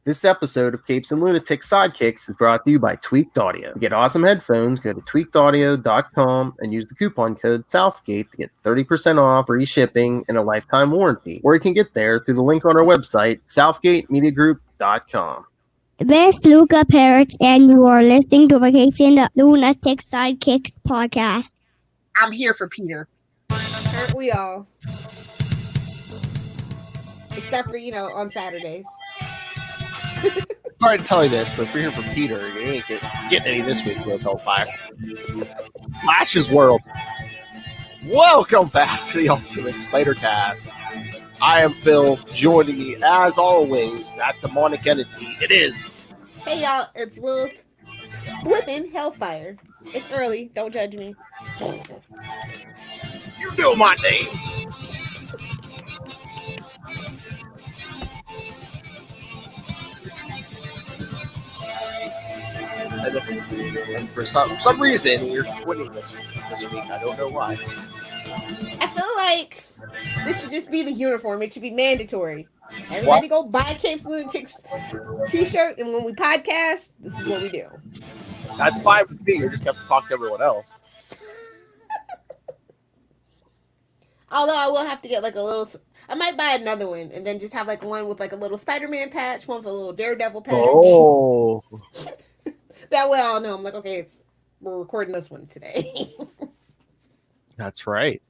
This episode of Capes and Lunatics Sidekicks is brought to you by Tweaked Audio. To get awesome headphones, go to tweakedaudio.com and use the coupon code Southgate to get 30% off, free shipping, and a lifetime warranty. Or you can get there through the link on our website, southgatemediagroup.com. This is Phil Perich, and you are listening to the Capes and the Lunatics Sidekicks Podcast. I'm here for Peter. Aren't we all? Except for, on Saturdays. Sorry to tell you this, but if you're here for Peter, you ain't getting any this week, Lilith Hellfire. Flash's World. Welcome back to the Ultimate Spider-Cast. I am Phil. Joining me, as always, that demonic entity. It is. Hey, y'all. It's Lilith Hellfire. It's early. Don't judge me. You know my name. And for some reason, we're quitting this week. I don't know why. I feel like this should just be the uniform. It should be mandatory. Everybody go buy Capes Lunatics t-shirt, and when we podcast, this is what we do. That's fine with me. You just have to talk to everyone else. Although I will have to get like a little... I might buy another one and then just have like one with like a little Spider-Man patch, one with a little Daredevil patch. Oh. That way I'll know. I'm like, okay, we're recording this one today. That's right.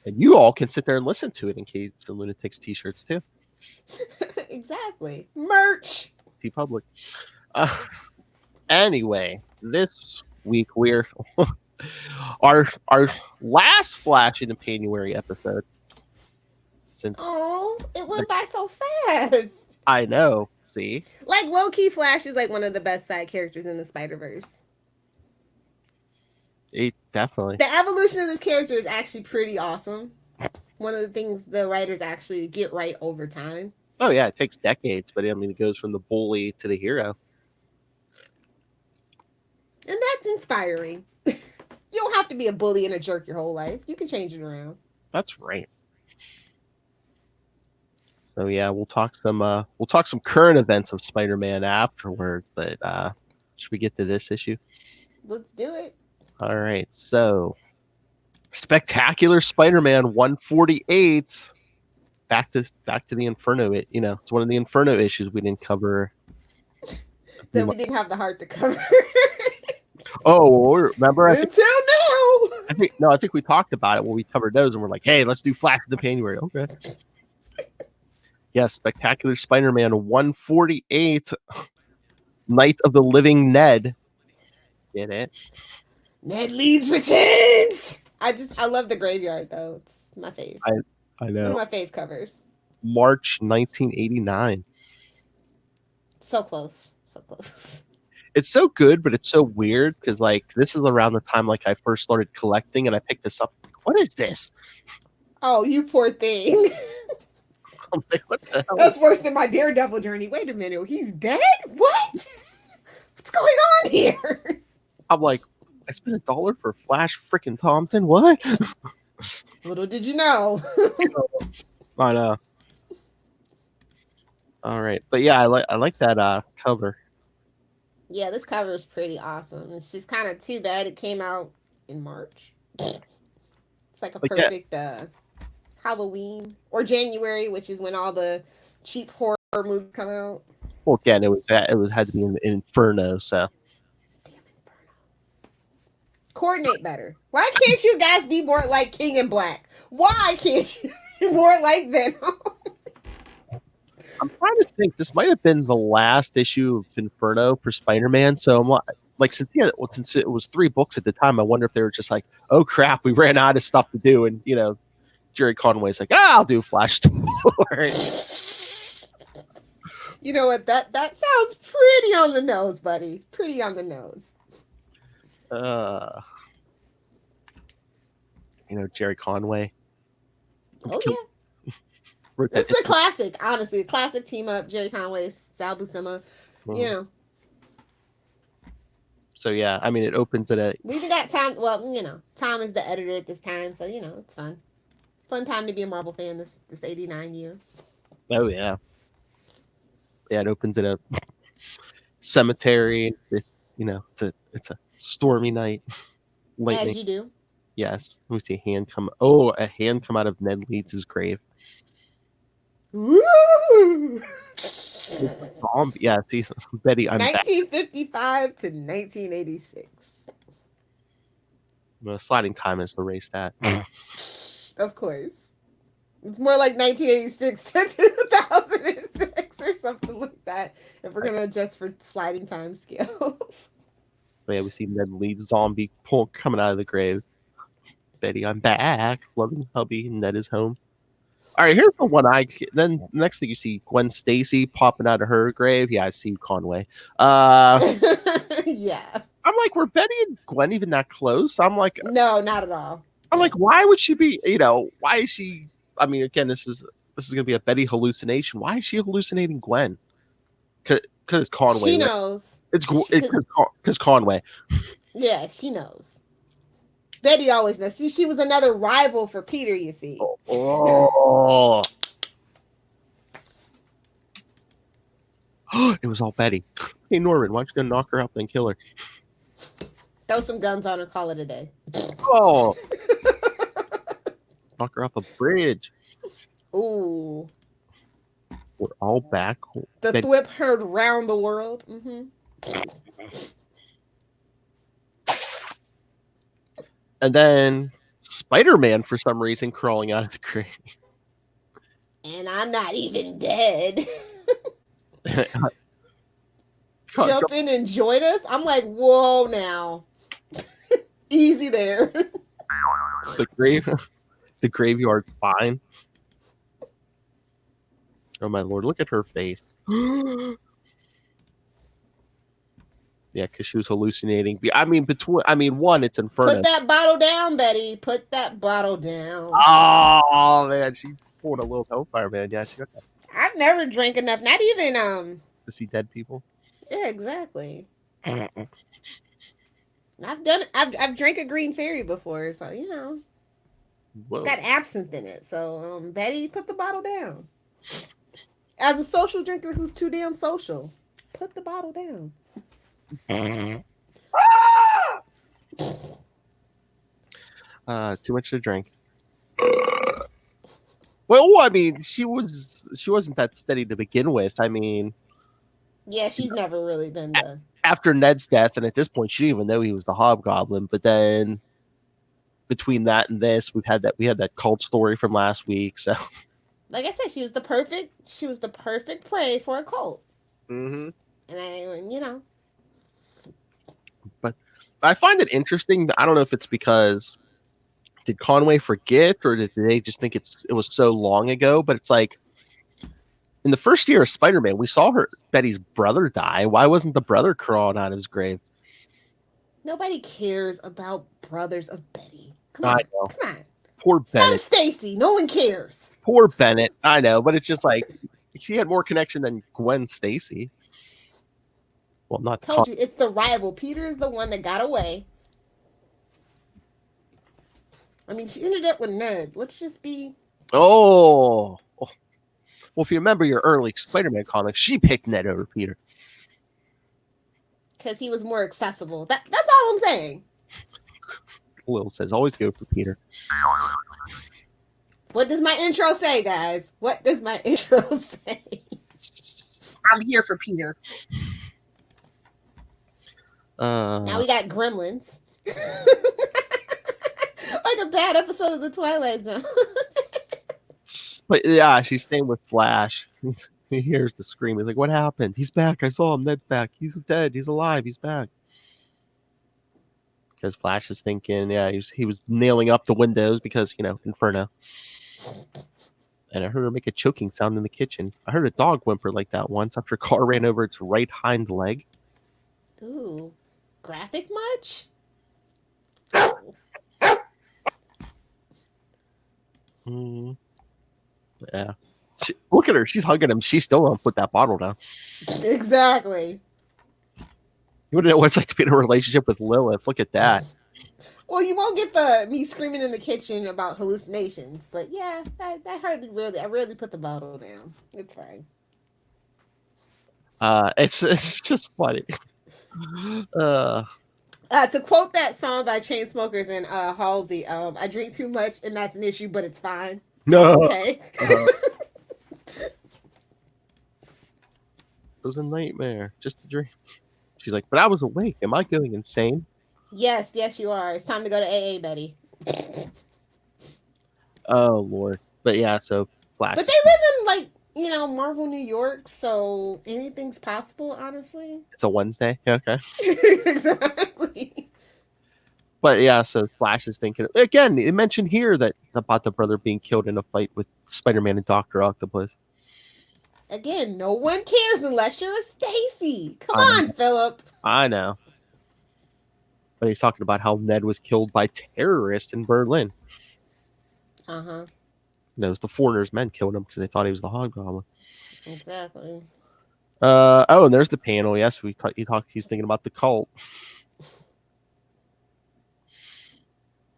And you all can sit there and listen to it in case the Lunatics t-shirts too. Exactly. Merch. T-Public. Anyway, this week we're our last Flash in the January episode. It went by so fast. I know. See, like low-key, Flash is like one of the best side characters in the Spider-Verse. Definitely. The evolution of this character is actually pretty awesome. One of the things the writers actually get right over time. Oh yeah, it takes decades, but I mean, it goes from the bully to the hero, and that's inspiring. You don't have to be a bully and a jerk your whole life. You can change it around. That's right. So yeah, we'll talk some current events of Spider-Man afterwards, but should we get to this issue? Let's do it. All right. So Spectacular Spider-Man 148. Back to the Inferno. It's one of the Inferno issues we didn't cover. That we didn't have the heart to cover. Oh, remember? Until now. I think we talked about it when we covered those, and we're like, hey, let's do Flash in the January. Okay. Yes, Spectacular Spider-Man 148, Night of the Living Ned. Get it? Ned Leeds returns. I love the graveyard though. It's my fave. I know. One of my fave covers. March 1989. So close. So close. It's so good, but it's so weird because like this is around the time like I first started collecting, and I picked this up. Like, what is this? Oh, you poor thing. I'm like, what the hell? That's worse than my Daredevil journey. Wait a minute, he's dead? What? What's going on here? I'm like, I spent $1 for Flash freaking Thompson. What? Little did you know. I know. All right, but yeah, I like that cover. Yeah, this cover is pretty awesome. It's just kind of too bad it came out in March. It's like a perfect Halloween or January, which is when all the cheap horror movies come out. Well, again, it had to be in Inferno, so. Damn Inferno. Coordinate better. Why can't you guys be more like King in Black? Why can't you be more like Venom? I'm trying to think. This might have been the last issue of Inferno for Spider-Man, so I'm like, since it was 3 books at the time, I wonder if they were just like, oh crap, we ran out of stuff to do, and Jerry Conway's like, I'll do Flash story. You know what? That sounds pretty on the nose, buddy. Pretty on the nose. Jerry Conway. Oh yeah. It's a classic, honestly. A classic team up. Jerry Conway, Sal Buscema. Mm-hmm. So yeah, I mean, it opens at we even got Tom. Well, Tom is the editor at this time, so it's fun. Fun time to be a Marvel fan this 89 year. Oh yeah. Yeah, it opens in a cemetery. It's it's a stormy night. Lightning. As you do. Yes. We see a hand come. Oh, a hand come out of Ned Leeds' grave. Woo! Zombie. Yeah. See, Betty. I'm 1955 to 1986. back. Sliding time is the race that. Of course. It's more like 1986 to 2006 or something like that. If we're gonna adjust for sliding time scales. But yeah, we see Ned Leeds zombie coming out of the grave. Betty, I'm back. Loving hubby. Ned is home. All right, here's the one then next thing you see Gwen Stacy popping out of her grave. Yeah, I see Conway. Yeah. I'm like, were Betty and Gwen even that close? I'm like, no, not at all. I'm like, why would she be? Why is she? I mean, again, this is gonna be a Betty hallucination. Why is she hallucinating Gwen? Because Conway. She knows. It's because Conway. Yeah, she knows. Betty always knows. She was another rival for Peter, you see. Oh. It was all Betty. Hey, Norman, why don't you go knock her up and kill her? Throw some guns on her, call it a day. Oh. Knock her off a bridge. Ooh. We're all back. The thwip heard round the world. Mm-hmm. And then Spider-Man, for some reason, crawling out of the grave. And I'm not even dead. Jump in and join us? I'm like, whoa now. Easy there. The graveyard's fine. Oh my lord, look at her face. Yeah, because she was hallucinating. I mean, one, it's Inferno. Put that bottle down, Betty. Put that bottle down. Oh man, she poured a little Hellfire, man. Yeah, she got that. I've never drank enough. Not even to see dead people. Yeah, exactly. I've done. I've drank a green fairy before, so you know. Whoa. It's got absinthe in it. So Betty, put the bottle down. As a social drinker who's too damn social, put the bottle down. Too much to drink. Well, I mean, she wasn't that steady to begin with. I mean, yeah, she's never really been the. After Ned's death, and at this point, she didn't even know he was the Hobgoblin. But then, between that and this, we had that cult story from last week. So, like I said, she was the perfect prey for a cult. Mm-hmm. And you know. But I find it interesting. I don't know if it's because did Conway forget, or did they just think it was so long ago? But it's like in the first year of Spider-Man, we saw Betty's brother die. Why wasn't the brother crawling out of his grave? Nobody cares about brothers of Betty. Come on. Poor Bennett. It's not Stacy. No one cares. Poor Bennett. I know, but it's just like she had more connection than Gwen Stacy. Well, not told you it's the rival. Peter is the one that got away. I mean, she ended up with Ned. Let's just be. Oh. Well, if you remember your early Spider-Man comics, she picked Ned over Peter because he was more accessible. That's all I'm saying. Lil says, "Always go for Peter." What does my intro say, guys? What does my intro say? I'm here for Peter. Now we got Gremlins. Like a bad episode of the Twilight Zone. But yeah, she's staying with Flash. He hears the scream. He's like, "What happened? He's back. I saw him. Ned's back. He's dead. He's alive. He's back." Because Flash is thinking, yeah, he was nailing up the windows because, Inferno. And I heard her make a choking sound in the kitchen. I heard a dog whimper like that once after a car ran over its right hind leg. Ooh. Graphic much? Yeah. Look at her. She's hugging him. She still won't put that bottle down. Exactly. You want to know what it's like to be in a relationship with Lilith. Look at that. Well, you won't get me screaming in the kitchen about hallucinations, but yeah, I rarely put the bottle down. It's fine. It's just funny. To quote that song by Chainsmokers and Halsey, I drink too much and that's an issue, but it's fine. No. Okay. It was a nightmare, just a dream. She's like, but I was awake. Am I going insane? Yes, you are. It's time to go to AA, Betty. Oh Lord. But yeah, so Flash. But they live in Marvel, New York, so anything's possible, honestly. It's a Wednesday. Okay. Exactly. But yeah, so Flash is thinking again. It mentioned here that about the brother being killed in a fight with Spider-Man and Dr. Octopus. Again, no one cares unless you're a Stacy. Come on, Philip. I know. But he's talking about how Ned was killed by terrorists in Berlin. Uh-huh. And it was the foreigners' men killed him because they thought he was the Hobgoblin. Exactly. And there's the panel. Yes, he's thinking about the cult.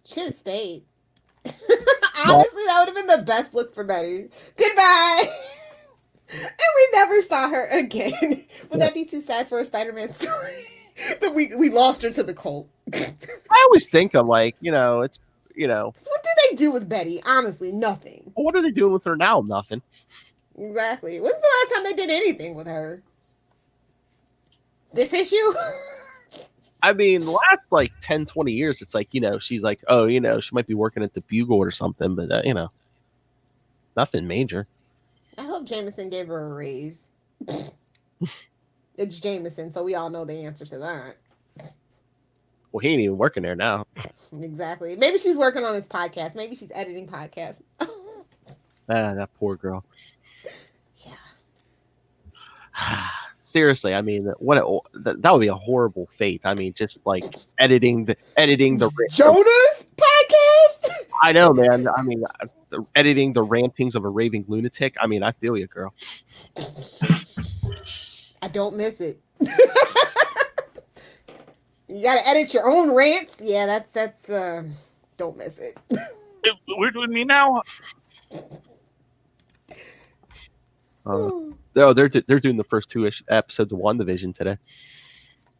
Should have stayed. Honestly, that would have been the best look for Betty. Goodbye. And we never saw her again. Would that be too sad for a Spider-Man story? That we lost her to the cult. I always think I'm like, it's, So what do they do with Betty? Honestly, nothing. What are they doing with her now? Nothing. Exactly. When's the last time they did anything with her? This issue? I mean, the last 10, 20 years, it's like, she's like, oh, she might be working at the Bugle or something, but, nothing major. I hope Jameson gave her a raise. It's Jameson, so we all know the answer to that. Well, he ain't even working there now. Exactly. Maybe she's working on his podcast. Maybe she's editing podcasts. That poor girl. Yeah. Seriously, I mean, that would be a horrible fate. I mean, just editing the Jonah's podcast. I know, man. I mean, editing the rantings of a raving lunatic. I mean, I feel you, girl. I don't miss it. You gotta edit your own rants. Yeah, that's don't miss it. We're doing me now. No, they're doing the first 2 episodes of WandaVision today.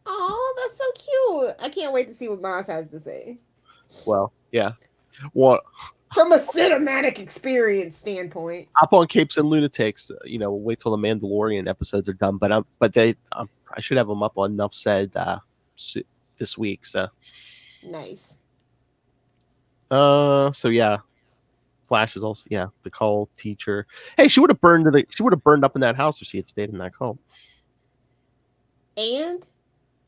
Oh, that's so cute. I can't wait to see what Miles has to say. Well, yeah. Well, from a cinematic experience standpoint. Up on Capes and Lunatics, we'll wait till the Mandalorian episodes are done. But I should have them up on Enough Said this week. So nice. So yeah, Flash is also the cult teacher. Hey, she would have burned up in that house if she had stayed in that cult. And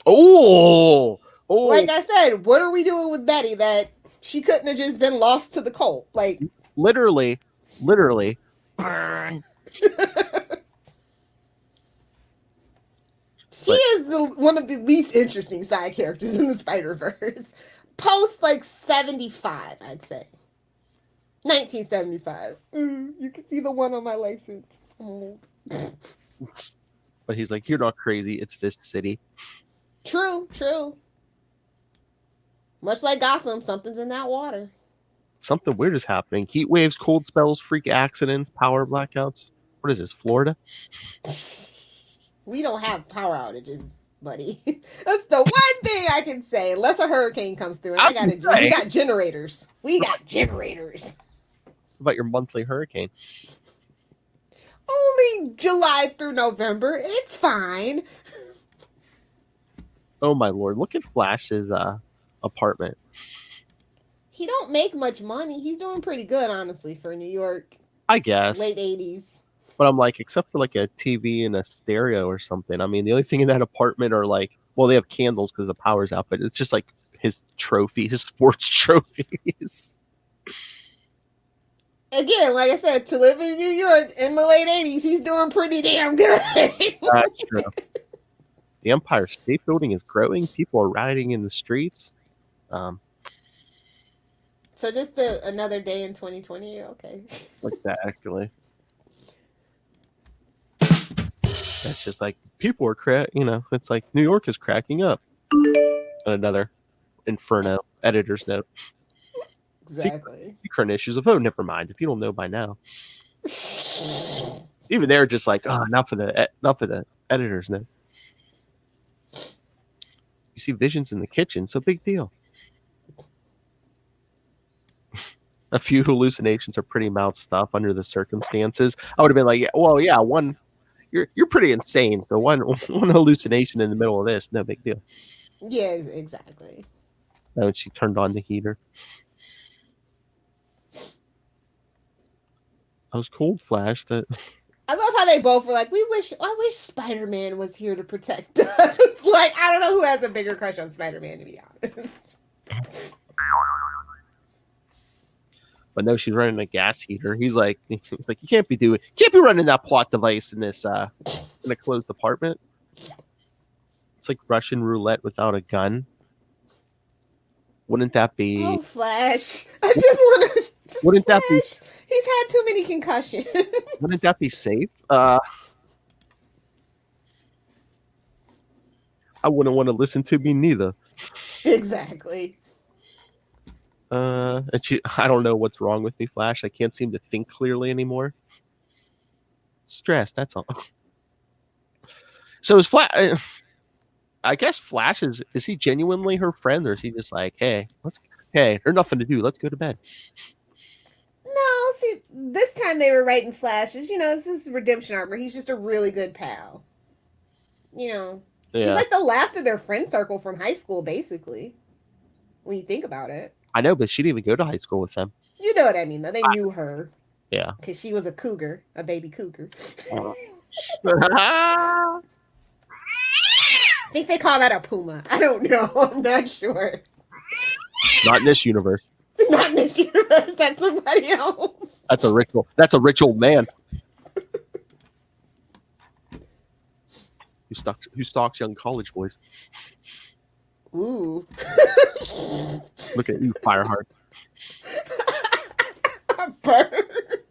like I said, what are we doing with Betty that she couldn't have just been lost to the cult? Like literally. She is one of the least interesting side characters in the Spider-Verse. Post 75, I'd say. 1975. You can see the one on my license. But he's like, you're not crazy. It's this city. True. Much like Gotham, something's in that water. Something weird is happening. Heat waves, cold spells, freak accidents, power blackouts. What is this, Florida? We don't have power outages, buddy. That's the one thing I can say. Unless a hurricane comes through, and we got generators. What about your monthly hurricane? Only July through November. It's fine. Oh my lord! Look at Flash's apartment. He don't make much money. He's doing pretty good, honestly, for New York. I guess late 80s. But I'm like, except for a TV and a stereo or something. I mean, the only thing in that apartment are they have candles because the power's out, but it's just his trophies, his sports trophies. Again, like I said, to live in New York in the late 80s, he's doing pretty damn good. That's true. The Empire State Building is growing. People are rioting in the streets. So just another day in 2020, okay. Exactly. That's just people are it's like New York is cracking up. Another Inferno editor's note. Exactly. Secret issues of never mind. If you don't know by now. Even they're just enough of the Editor's notes. You see visions in the kitchen, so big deal. A few hallucinations are pretty mild stuff under the circumstances. I would have been like, yeah, well, yeah, one, you're pretty insane. So one hallucination in the middle of this, no big deal. Yeah, exactly. And she turned on the heater. I was cold, Flash. That I love how they both were like, I wish Spider-Man was here to protect us. Like, I don't know who has a bigger crush on Spider-Man, to be honest. But no, she's running a gas heater. He's like, you can't be running that plot device in this in a closed apartment. It's like Russian roulette without a gun. Wouldn't that be? Oh, Flash! I just want to. Wouldn't Flash. that be? He's had too many concussions. Wouldn't that be safe? I wouldn't want to listen to me neither. Exactly. And I don't know what's wrong with me, Flash. I can't seem to think clearly anymore. Stress, that's all. So is Flash? I guess Flash is he genuinely her friend, or is he just like, hey, there's nothing to do, let's go to bed? No, see, this time they were writing Flashes. This is redemption arc where he's just a really good pal. She's like the last of their friend circle from high school, basically. When you think about it. I know, but she didn't even go to high school with them. You know what I mean, though. They knew her. Yeah. Because she was a cougar, a baby cougar. I I think they call that a puma. I don't know. I'm not sure. Not in this universe. Not in this universe. That's somebody else. That's a rich old man. Who stalks young college boys. Ooh. Look at you, Fireheart. A bird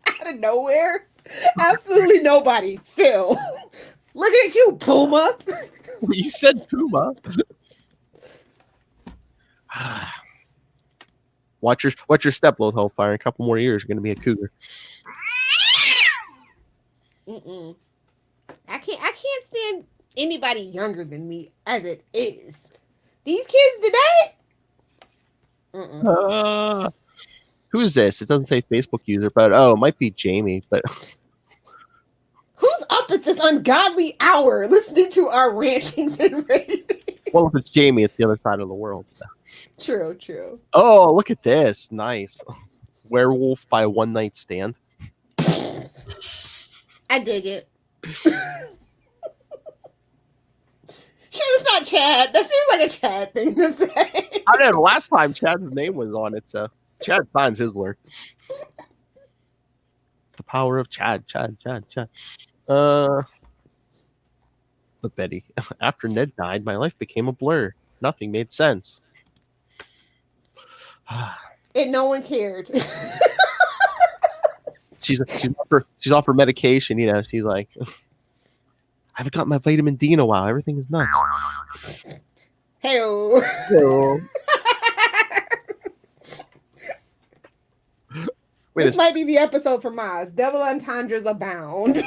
out of nowhere? Absolutely nobody. Phil. Look at you, Puma. You said Puma. Watch your step, Lilith Hellfire. In a couple more years, you're going to be a cougar. Mm-mm. I can't stand anybody younger than me as it is. These kids today? Who is this? It doesn't say Facebook user, but it might be Jamie. But who's up at this ungodly hour listening to our rantings and ravings? Well, if it's Jamie, it's the other side of the world. So. True. Oh, look at this. Nice. Werewolf by one night stand. I dig it. Sure, it's not Chad. That seems like a Chad thing to say. I know. The last time Chad's name was on it, so Chad signs his work. The power of Chad. But Betty, after Ned died, my life became a blur. Nothing made sense. And no one cared. She's off her medication. She's like, I haven't got my vitamin D in a while. Everything is nuts. Hey-o. This might be the episode for Maz. Double entendres abound.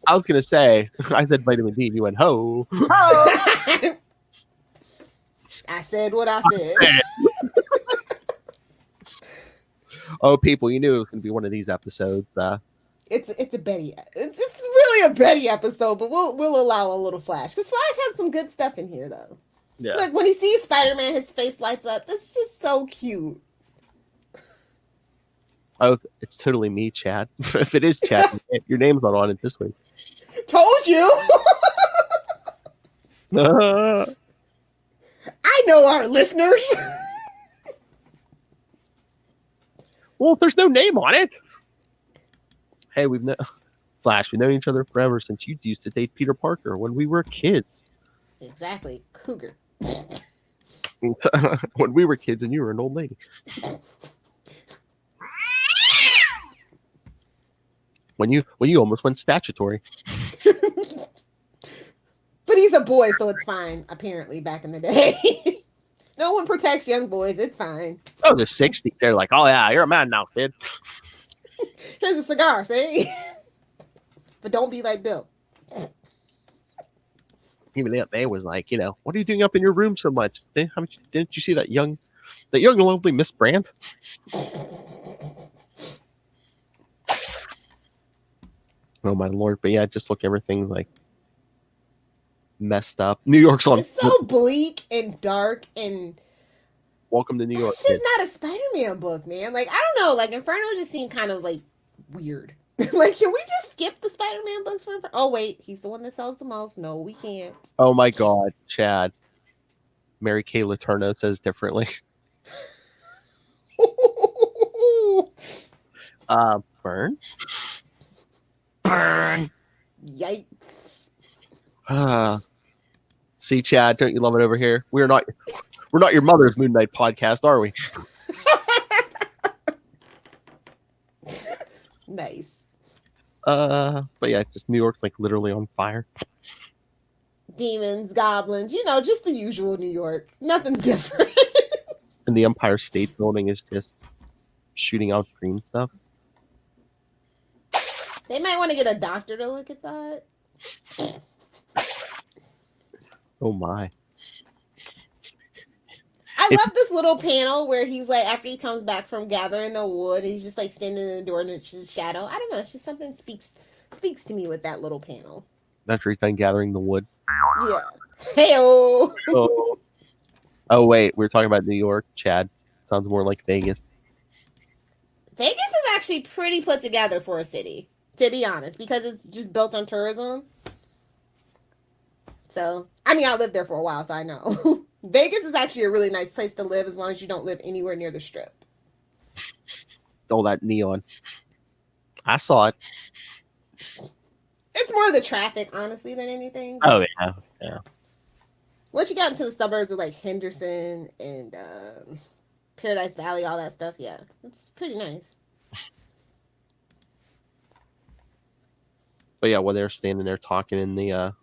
I was gonna say, I said vitamin D. You went ho. I said what I said. Oh, people, you knew it was gonna be one of these episodes. It's a Betty. It's really a Betty episode, but we'll allow a little Flash because Flash has some good stuff in here though. Yeah. Like when he sees Spider-Man, his face lights up. That's just so cute. Oh, it's totally me, Chad. If it is Chad, your name's not on it this week. Told you. I know our listeners. Well, if there's no name on it. Hey, Flash, we've known each other forever since you used to date Peter Parker when we were kids. Exactly. Cougar. When we were kids and you were an old lady. When you almost went statutory. But he's a boy, so it's fine, apparently, back in the day. No one protects young boys. It's fine. Oh, the 60s. They're like, oh, yeah, you're a man now, kid. Here's a cigar, see? But don't be like Bill. even Aunt May was like, what are you doing up in your room so much? Didn't you see that young lovely Miss Brandt? Oh my lord! But yeah, just look, everything's like messed up. New York's on. It's so bleak and dark and. Welcome to New York. It's just not a Spider-Man book, man. Like, I don't know. Like, Inferno just seemed kind of like weird. Like, can we just skip the Spider-Man books for Inferno? Oh wait, he's the one that sells the most. No, we can't. Oh my god, Chad. Mary Kay Letourneau says differently. Burn. Yikes. See, Chad, don't you love it over here? We're not your mother's Moon Knight podcast, are we? Nice. But yeah, just New York's like literally on fire. Demons, goblins, just the usual New York. Nothing's different. And the Empire State Building is just shooting out green stuff. They might want to get a doctor to look at that. Oh my. I love this little panel where he's like, after he comes back from gathering the wood, he's just like standing in the door and it's just shadow. I don't know. It's just something speaks to me with that little panel. After he's done gathering the wood. Yeah. Hey-oh. Oh wait, we were talking about New York, Chad. Sounds more like Vegas. Vegas is actually pretty put together for a city, to be honest, because it's just built on tourism. So, I mean, I lived there for a while, so I know. Vegas is actually a really nice place to live as long as you don't live anywhere near the Strip. All that neon. I saw it. It's more the traffic, honestly, than anything. Oh, yeah. Once you got into the suburbs of, like, Henderson and Paradise Valley, all that stuff, yeah. It's pretty nice. But yeah, while they're standing there talking in the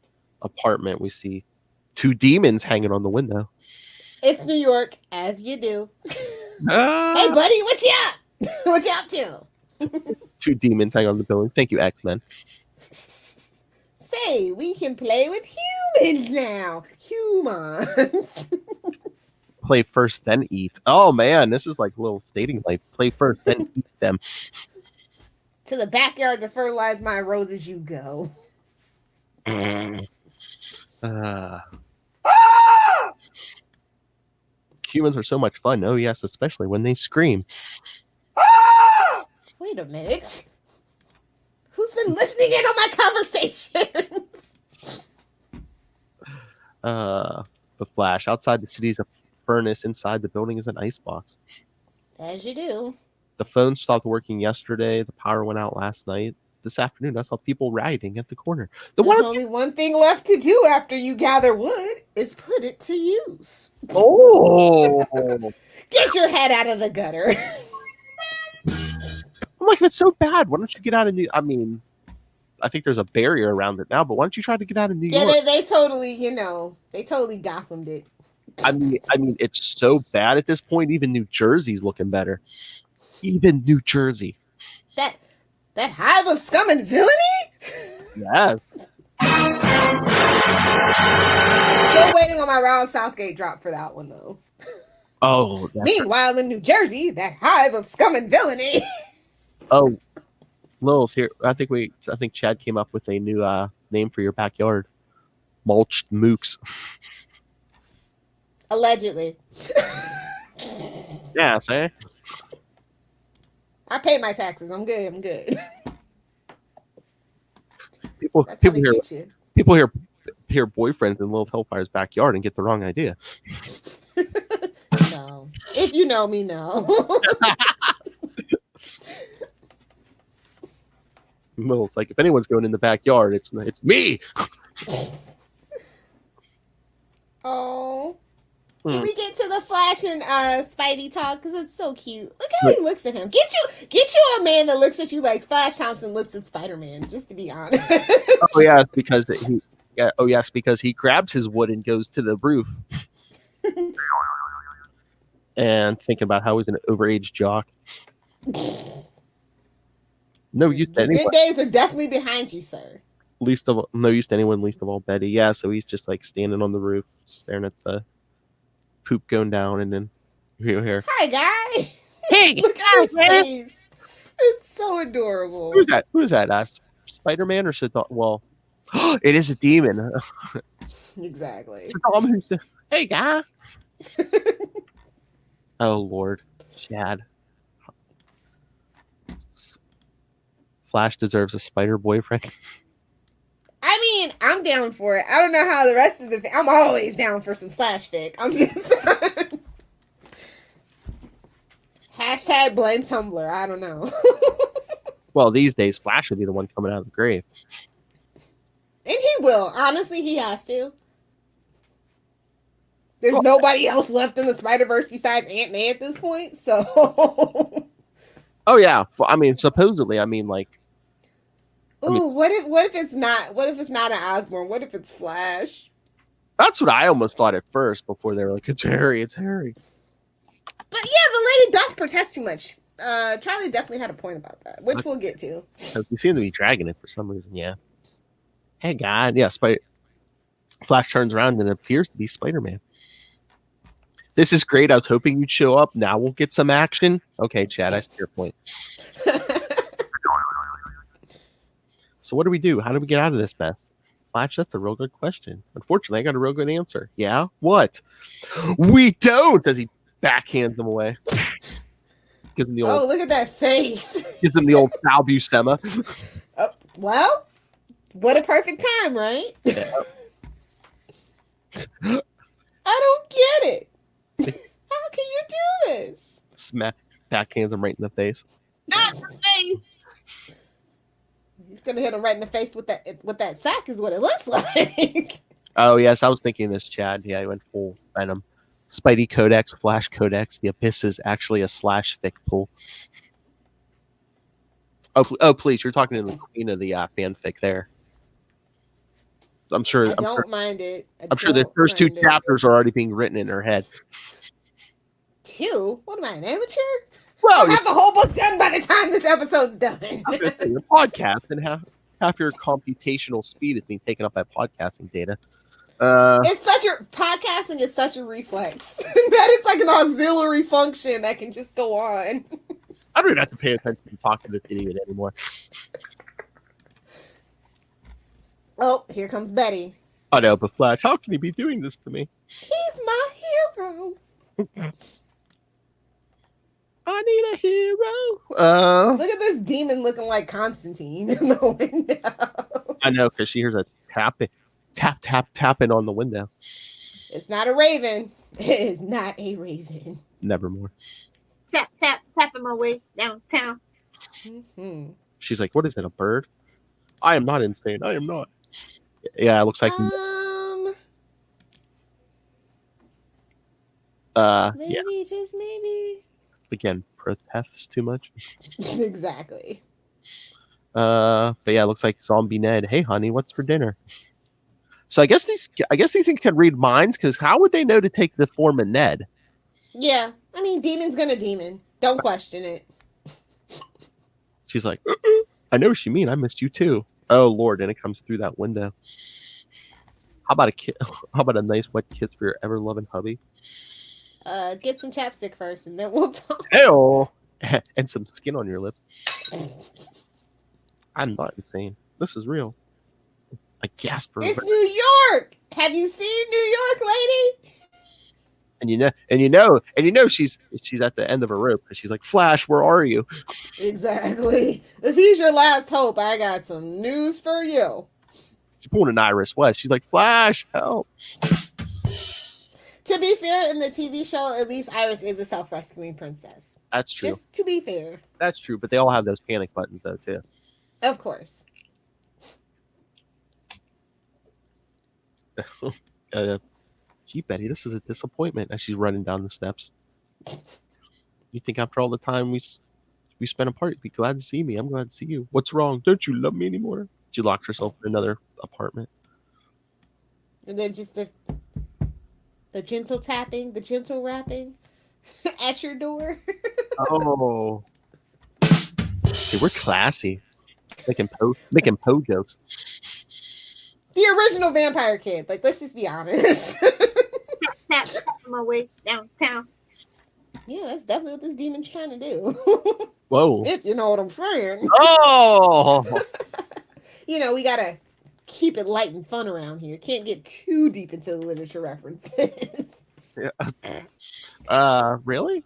apartment, we see two demons hanging on the window. It's New York, as you do. Hey, buddy, what you up? What you up to? Two demons hanging on the building. Thank you, X-Men. Say, we can play with humans now. Humans. Play first, then eat. Oh, man, this is like a little stating life. Play first, then eat them. To the backyard to fertilize my roses you go. Humans are so much fun. Oh, yes, especially when they scream. Wait a minute. Who's been listening in on my conversations? The Flash. Outside the city's a furnace. Inside the building is an icebox. As you do. The phone stopped working yesterday. The power went out last night. This afternoon, I saw people rioting at the corner. There's only one thing left to do after you gather wood is put it to use. Oh! Get your head out of the gutter. I'm like, that's so bad. Why don't you get out of New? I mean, I think there's a barrier around it now, but why don't you try to get out of New York? Yeah, they totally, they totally Gothamed it. I mean, it's so bad at this point. Even New Jersey's looking better. Even New Jersey. That hive of scum and villainy? Yes. Still waiting on my Ron Southgate drop for that one, though. Oh. Meanwhile, in New Jersey, that hive of scum and villainy. Oh, Lilith here. I think Chad came up with a new name for your backyard. Mulched mooks. Allegedly. Yeah, say. I pay my taxes. I'm good. People hear boyfriends in Lilith Hellfire's backyard and get the wrong idea. No. If you know me, no. Lilith's like, if anyone's going in the backyard, it's me. Oh. Can we get to the Flash and Spidey talk? Because it's so cute. Look how he looks at him. Get you a man that looks at you like Flash Thompson looks at Spider-Man, just to be honest. Oh yes, because he grabs his wood and goes to the roof. And thinking about how he's an overage jock. No, you anyway. Good days are definitely behind you, sir. no use to anyone, least of all Betty. Yeah, so he's just like standing on the roof, staring at the poop going down, and then here. Hi, guy. Hey, Look at his face. It's so adorable. Who's that? Who is that? Spider-Man or Saddam? Well, it is a demon. Exactly. Saddam Hussein. Hey, guy. Oh Lord, Chad. Flash deserves a spider boyfriend. I mean, I'm down for it. I don't know how the rest of the... I'm always down for some slash fic. I'm just... Hashtag blame Tumblr. I don't know. Well, these days, Flash would be the one coming out of the grave. And he will. Honestly, he has to. There's nobody else left in the Spider-Verse besides Aunt May at this point, so... Oh, yeah. Well, I mean, supposedly, like... Ooh, what if it's not an Osborn? What if it's Flash? That's what I almost thought at first before they were like, it's Harry. But yeah, the lady doth protest too much. Charlie definitely had a point about that, which we'll get to. You seem to be dragging it for some reason, yeah. Hey, God. Yeah, Flash turns around and it appears to be Spider-Man. This is great. I was hoping you'd show up. Now we'll get some action. Okay, Chad, I see your point. So what do we do? How do we get out of this mess? Flash, that's a real good question. Unfortunately, I got a real good answer. Yeah? What? We don't! As he backhands him away. Gives him the old, look at that face. Gives him the old Sal Buscema. Well, what a perfect time, right? Yeah. I don't get it. How can you do this? Backhands him right in the face. Not in the face. He's gonna hit him right in the face with that sack, is what it looks like. Oh yes, I was thinking this, Chad. Yeah, he went full Venom. Spidey Codex, Flash Codex. The Abyss is actually a slash fic pool. Oh, please! You're talking to the queen of the fanfic there. I'm sure. I don't mind it. I'm sure the first two chapters are already being written in her head. Two? What am I, an amateur? Well, I'll have the whole book done by the time this episode's done. The podcast and half your computational speed is being taken up by podcasting data. Podcasting is such a reflex that it's like an auxiliary function that can just go on. I don't even have to pay attention to talk to this idiot anymore. Oh, here comes Betty. I know, but Flash, how can he be doing this to me? He's my hero. I need a hero. Look at this demon looking like Constantine in the window. I know, because she hears a tapping on the window. It's not a raven. It is not a raven. Nevermore. Tapping my way downtown. Mm-hmm. She's like, what is it, a bird? I am not insane. I am not. Yeah, it looks like... Maybe, just maybe. Again, protests too much. Exactly. But yeah, it looks like Zombie Ned. Hey, honey, what's for dinner? So I guess these things can read minds, because how would they know to take the form of Ned? Yeah, I mean, demon's gonna demon. Don't question it. She's like, I know what you mean. I missed you too. Oh Lord, and it comes through that window. How about a nice wet kiss for your ever loving hubby? Get some chapstick first, and then we'll talk. Hell, and some skin on your lips. I'm not insane. This is real. I gasp for It's New York. Have you seen New York, lady? And you know she's at the end of her rope, because she's like, Flash, where are you? Exactly. If he's your last hope, I got some news for you. She pulled an Iris West. She's like, Flash, help. To be fair, in the TV show, at least Iris is a self-rescuing princess. That's true. Just to be fair. That's true, but they all have those panic buttons, though, too. Of course. Gee, Betty, this is a disappointment. As she's running down the steps. You think after all the time we spent apart, you'd be glad to see me. I'm glad to see you. What's wrong? Don't you love me anymore? She locks herself in another apartment. And then just the gentle tapping, the gentle rapping at your door. Oh. See, we're classy. Making po jokes. The original Vampire Kid. Like, let's just be honest. Tap my way downtown. Yeah, that's definitely what this demon's trying to do. Whoa. If you know what I'm saying. Oh. You know, we gotta keep it light and fun around here. Can't get too deep into the literature references. Yeah. Really?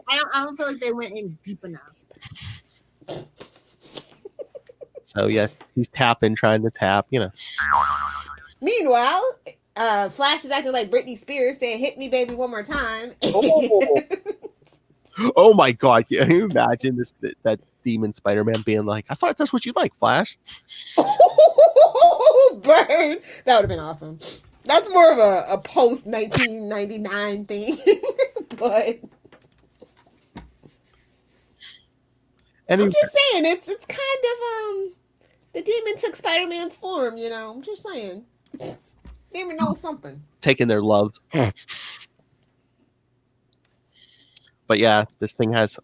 I don't feel like they went in deep enough. So yeah, he's trying to tap, you know. Meanwhile, Flash is acting like Britney Spears saying, "Hit me, baby, one more time." Oh my God! Can you imagine that demon Spider-Man being like, "I thought that's what you like, Flash." Burn! That would have been awesome. That's more of a post 1999 thing, but I'm just saying it's kind of the demon took Spider-Man's form. You know, I'm just saying. Demon knows something. Taking their loves. But yeah, this thing has.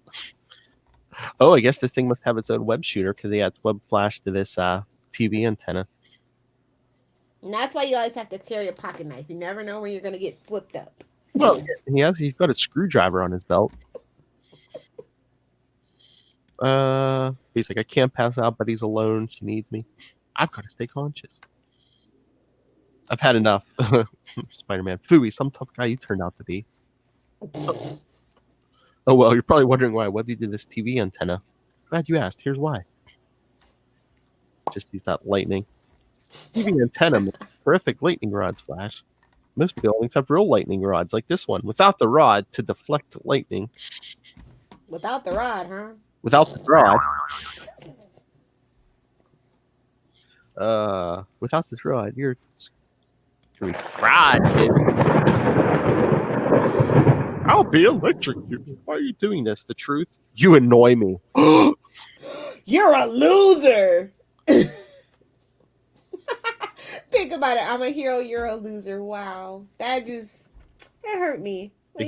Oh, I guess this thing must have its own web shooter because they adds web flash to this TV antenna. And that's why you always have to carry a pocket knife. You never know when you're going to get flipped up. Well, he's got a screwdriver on his belt. He's like, I can't pass out, but he's alone. She needs me. I've got to stay conscious. I've had enough. Spider-Man. Phooey, some tough guy you turned out to be. Oh, well, you're probably wondering why I webbed you to this TV antenna. Glad you asked. Here's why. Just use that lightning. TV antenna with terrific lightning rods, Flash. Most buildings have real lightning rods like this one, without the rod to deflect lightning. Without the rod, huh? Without the rod. Without this rod, you're fried, kid. I'll be electrocuted. Why are you doing this? The truth? You annoy me. You're a loser. Think about it. I'm a hero. You're a loser. Wow, that hurt me. The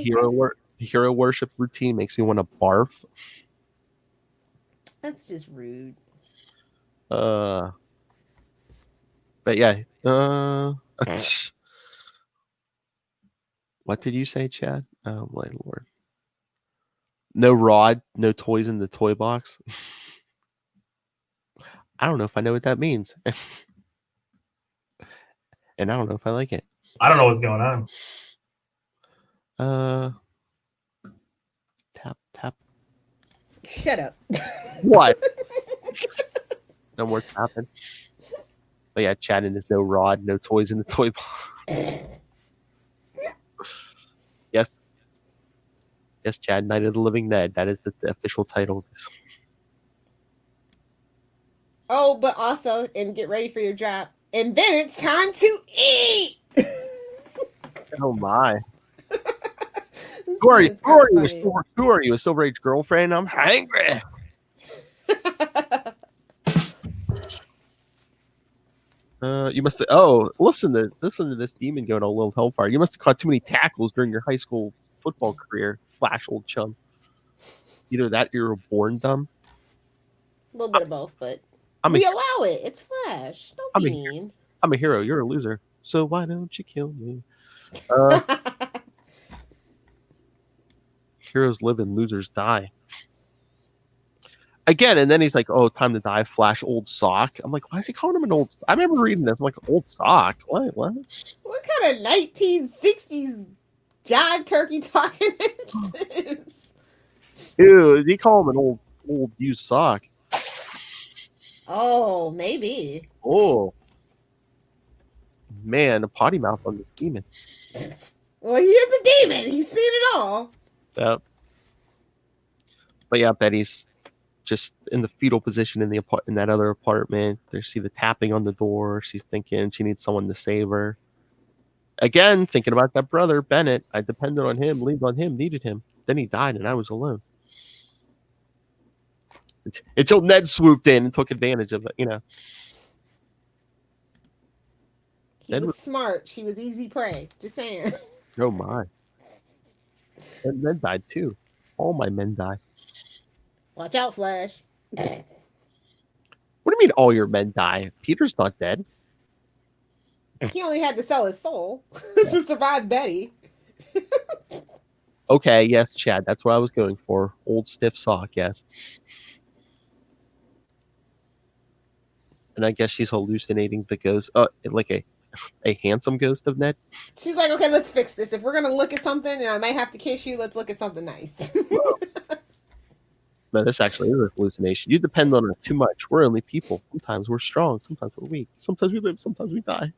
hero worship routine makes me want to barf. That's just rude. But yeah. What did you say, Chad? Oh my lord. No rod, no toys in the toy box. I don't know if I know what that means. And I don't know if I like it. I don't know what's going on. Tap. Shut up. What? No more tapping. But yeah, Chad and there's no rod, no toys in the toy box. Yes, Chad, Night of the Living Dead. That is the official title. Oh, but also, and get ready for your drop. And then it's time to eat. Oh my! Who are you? Who are you? A Silver Age girlfriend? I'm hungry. You must say, listen to this demon going on Lilith Hellfire. You must have caught too many tackles during your high school football career, Flash, old chum. Either that or you were born dumb. A little bit of both, but we allow it. It's Flash. Don't be mean. I'm a hero. You're a loser. So why don't you kill me? Heroes live and losers die. Again, and then he's like, "Oh, time to die, Flash, old sock." I'm like, "Why is he calling him an old?" I remember reading this. I'm like, "Old sock? What? What kind of 1960s jive turkey talking is this? Ew, did he call him an old used sock? Oh, maybe. Oh, man, a potty mouth on this demon. Well, he is a demon. He's seen it all. Yep. But yeah, Betty's just in the fetal position in that other apartment. They see the tapping on the door. She's thinking she needs someone to save her. Again, thinking about that brother, Bennett. I depended on him, leaned on him, needed him. Then he died and I was alone. Until Ned swooped in and took advantage of it, you know. He was smart. She was easy prey. Just saying. Oh my. And Ned died too. All my men die. Watch out, Flash. What do you mean all your men die? Peter's not dead. He only had to sell his soul to survive Betty. Okay, yes, Chad, that's what I was going for. Old stiff sock, yes. And I guess she's hallucinating the ghost, like a handsome ghost of Ned. She's like, okay, let's fix this. If we're gonna look at something and I might have to kiss you, let's look at something nice. No, this actually is a hallucination. You depend on us too much. We're only people. Sometimes we're strong. Sometimes we're weak. Sometimes we live. Sometimes we die.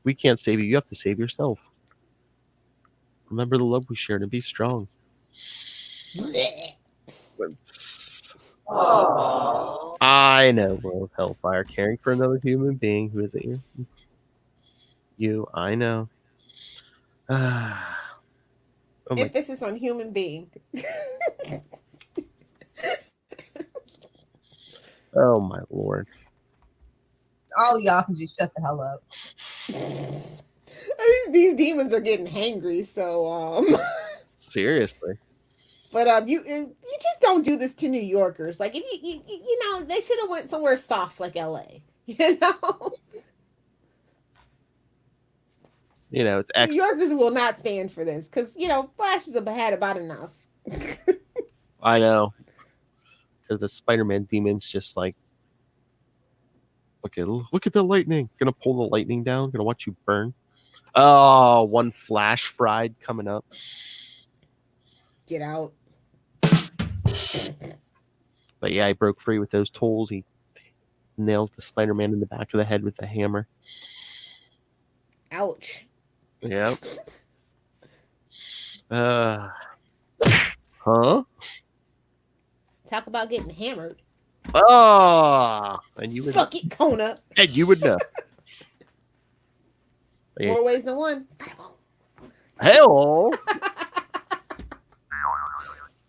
We can't save you. You have to save yourself. Remember the love we shared and be strong. I know, Lilith Hellfire, caring for another human being who isn't you. You, I know. Emphasis on human being. Oh my lord. All y'all can just shut the hell up. These demons are getting hangry, so Seriously. But you just don't do this to New Yorkers. Like, if you know, they should have went somewhere soft like LA. You know? You know, it's New Yorkers will not stand for this because, you know, Flash has had about enough. I know. Because the Spider-Man demon's just like, okay, look at the lightning. Gonna pull the lightning down. Gonna watch you burn. Oh, one Flash fried coming up. Get out. But yeah, he broke free with those tools. He nails the Spider-Man in the back of the head with the hammer. Ouch. Yeah. Huh? Talk about getting hammered. Oh, and you would Suck it, Kona. And you would know. More ways than one. Hell.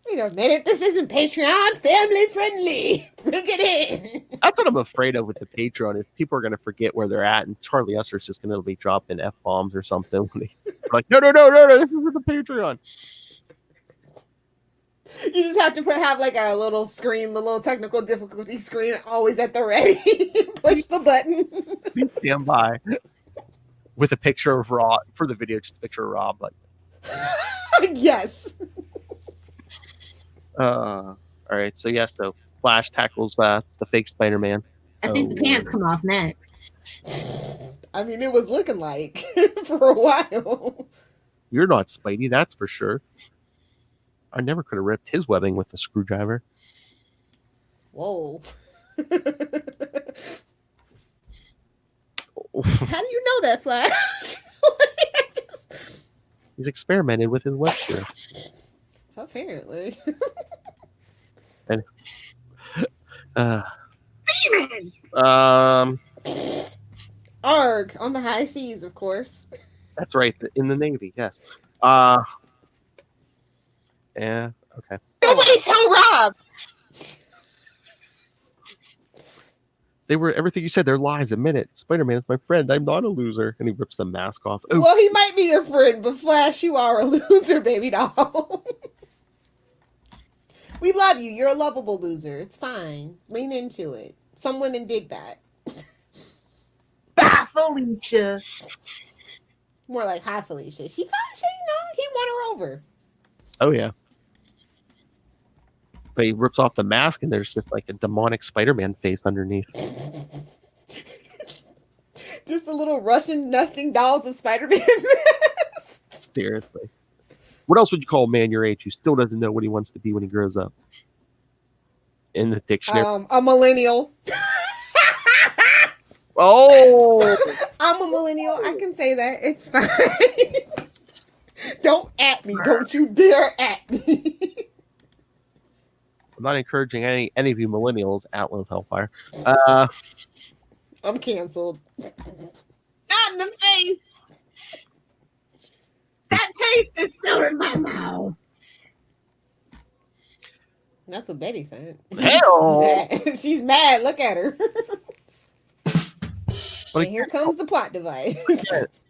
Wait a minute, this isn't Patreon family friendly. Bring it in. That's what I'm afraid of with the Patreon. If people are going to forget where they're at, and Charlie Usher's just going to be dropping F-bombs or something. When they're like, no, this isn't the Patreon. You just have to have like a little screen, the little technical difficulty screen always at the ready. Push the button. Please stand by. With a picture of Rob, for the video, just a picture of Rob. Like, yes. All right, so yeah, so Flash tackles the fake Spider-Man. I think the pants come off next. I mean, it was looking like for a while. You're not Spidey, that's for sure. I never could have ripped his webbing with a screwdriver. Whoa. How do you know that, Flash? He's experimented with his web shooter. Apparently. And Seaman! Arg on the high seas, of course. That's right, in the Navy, yes. Yeah, okay. Nobody tell Rob! Everything you said, they're lies. Admit it. Spider-Man is my friend. I'm not a loser. And he rips the mask off. Oh. Well, he might be your friend, but Flash, you are a loser, baby doll. We love you. You're a lovable loser. It's fine. Lean into it. Some women dig that. Bye, Felicia. More like, hi, Felicia. She fine. She, you know, he won her over. Oh, yeah. But he rips off the mask, and there's just like a demonic Spider-Man face underneath. Just a little Russian nesting dolls of Spider-Man. Seriously. What else would you call a man your age who still doesn't know what he wants to be when he grows up? In the dictionary. A millennial. Oh! I'm a millennial. I can say that. It's fine. Don't at me. Don't you dare at me. I'm not encouraging any of you millennials at Lilith Hellfire. I'm canceled. Not in the face. That taste is still in my mouth. That's what Betty said. Hell! She's mad. Look at her. But and here comes the plot device.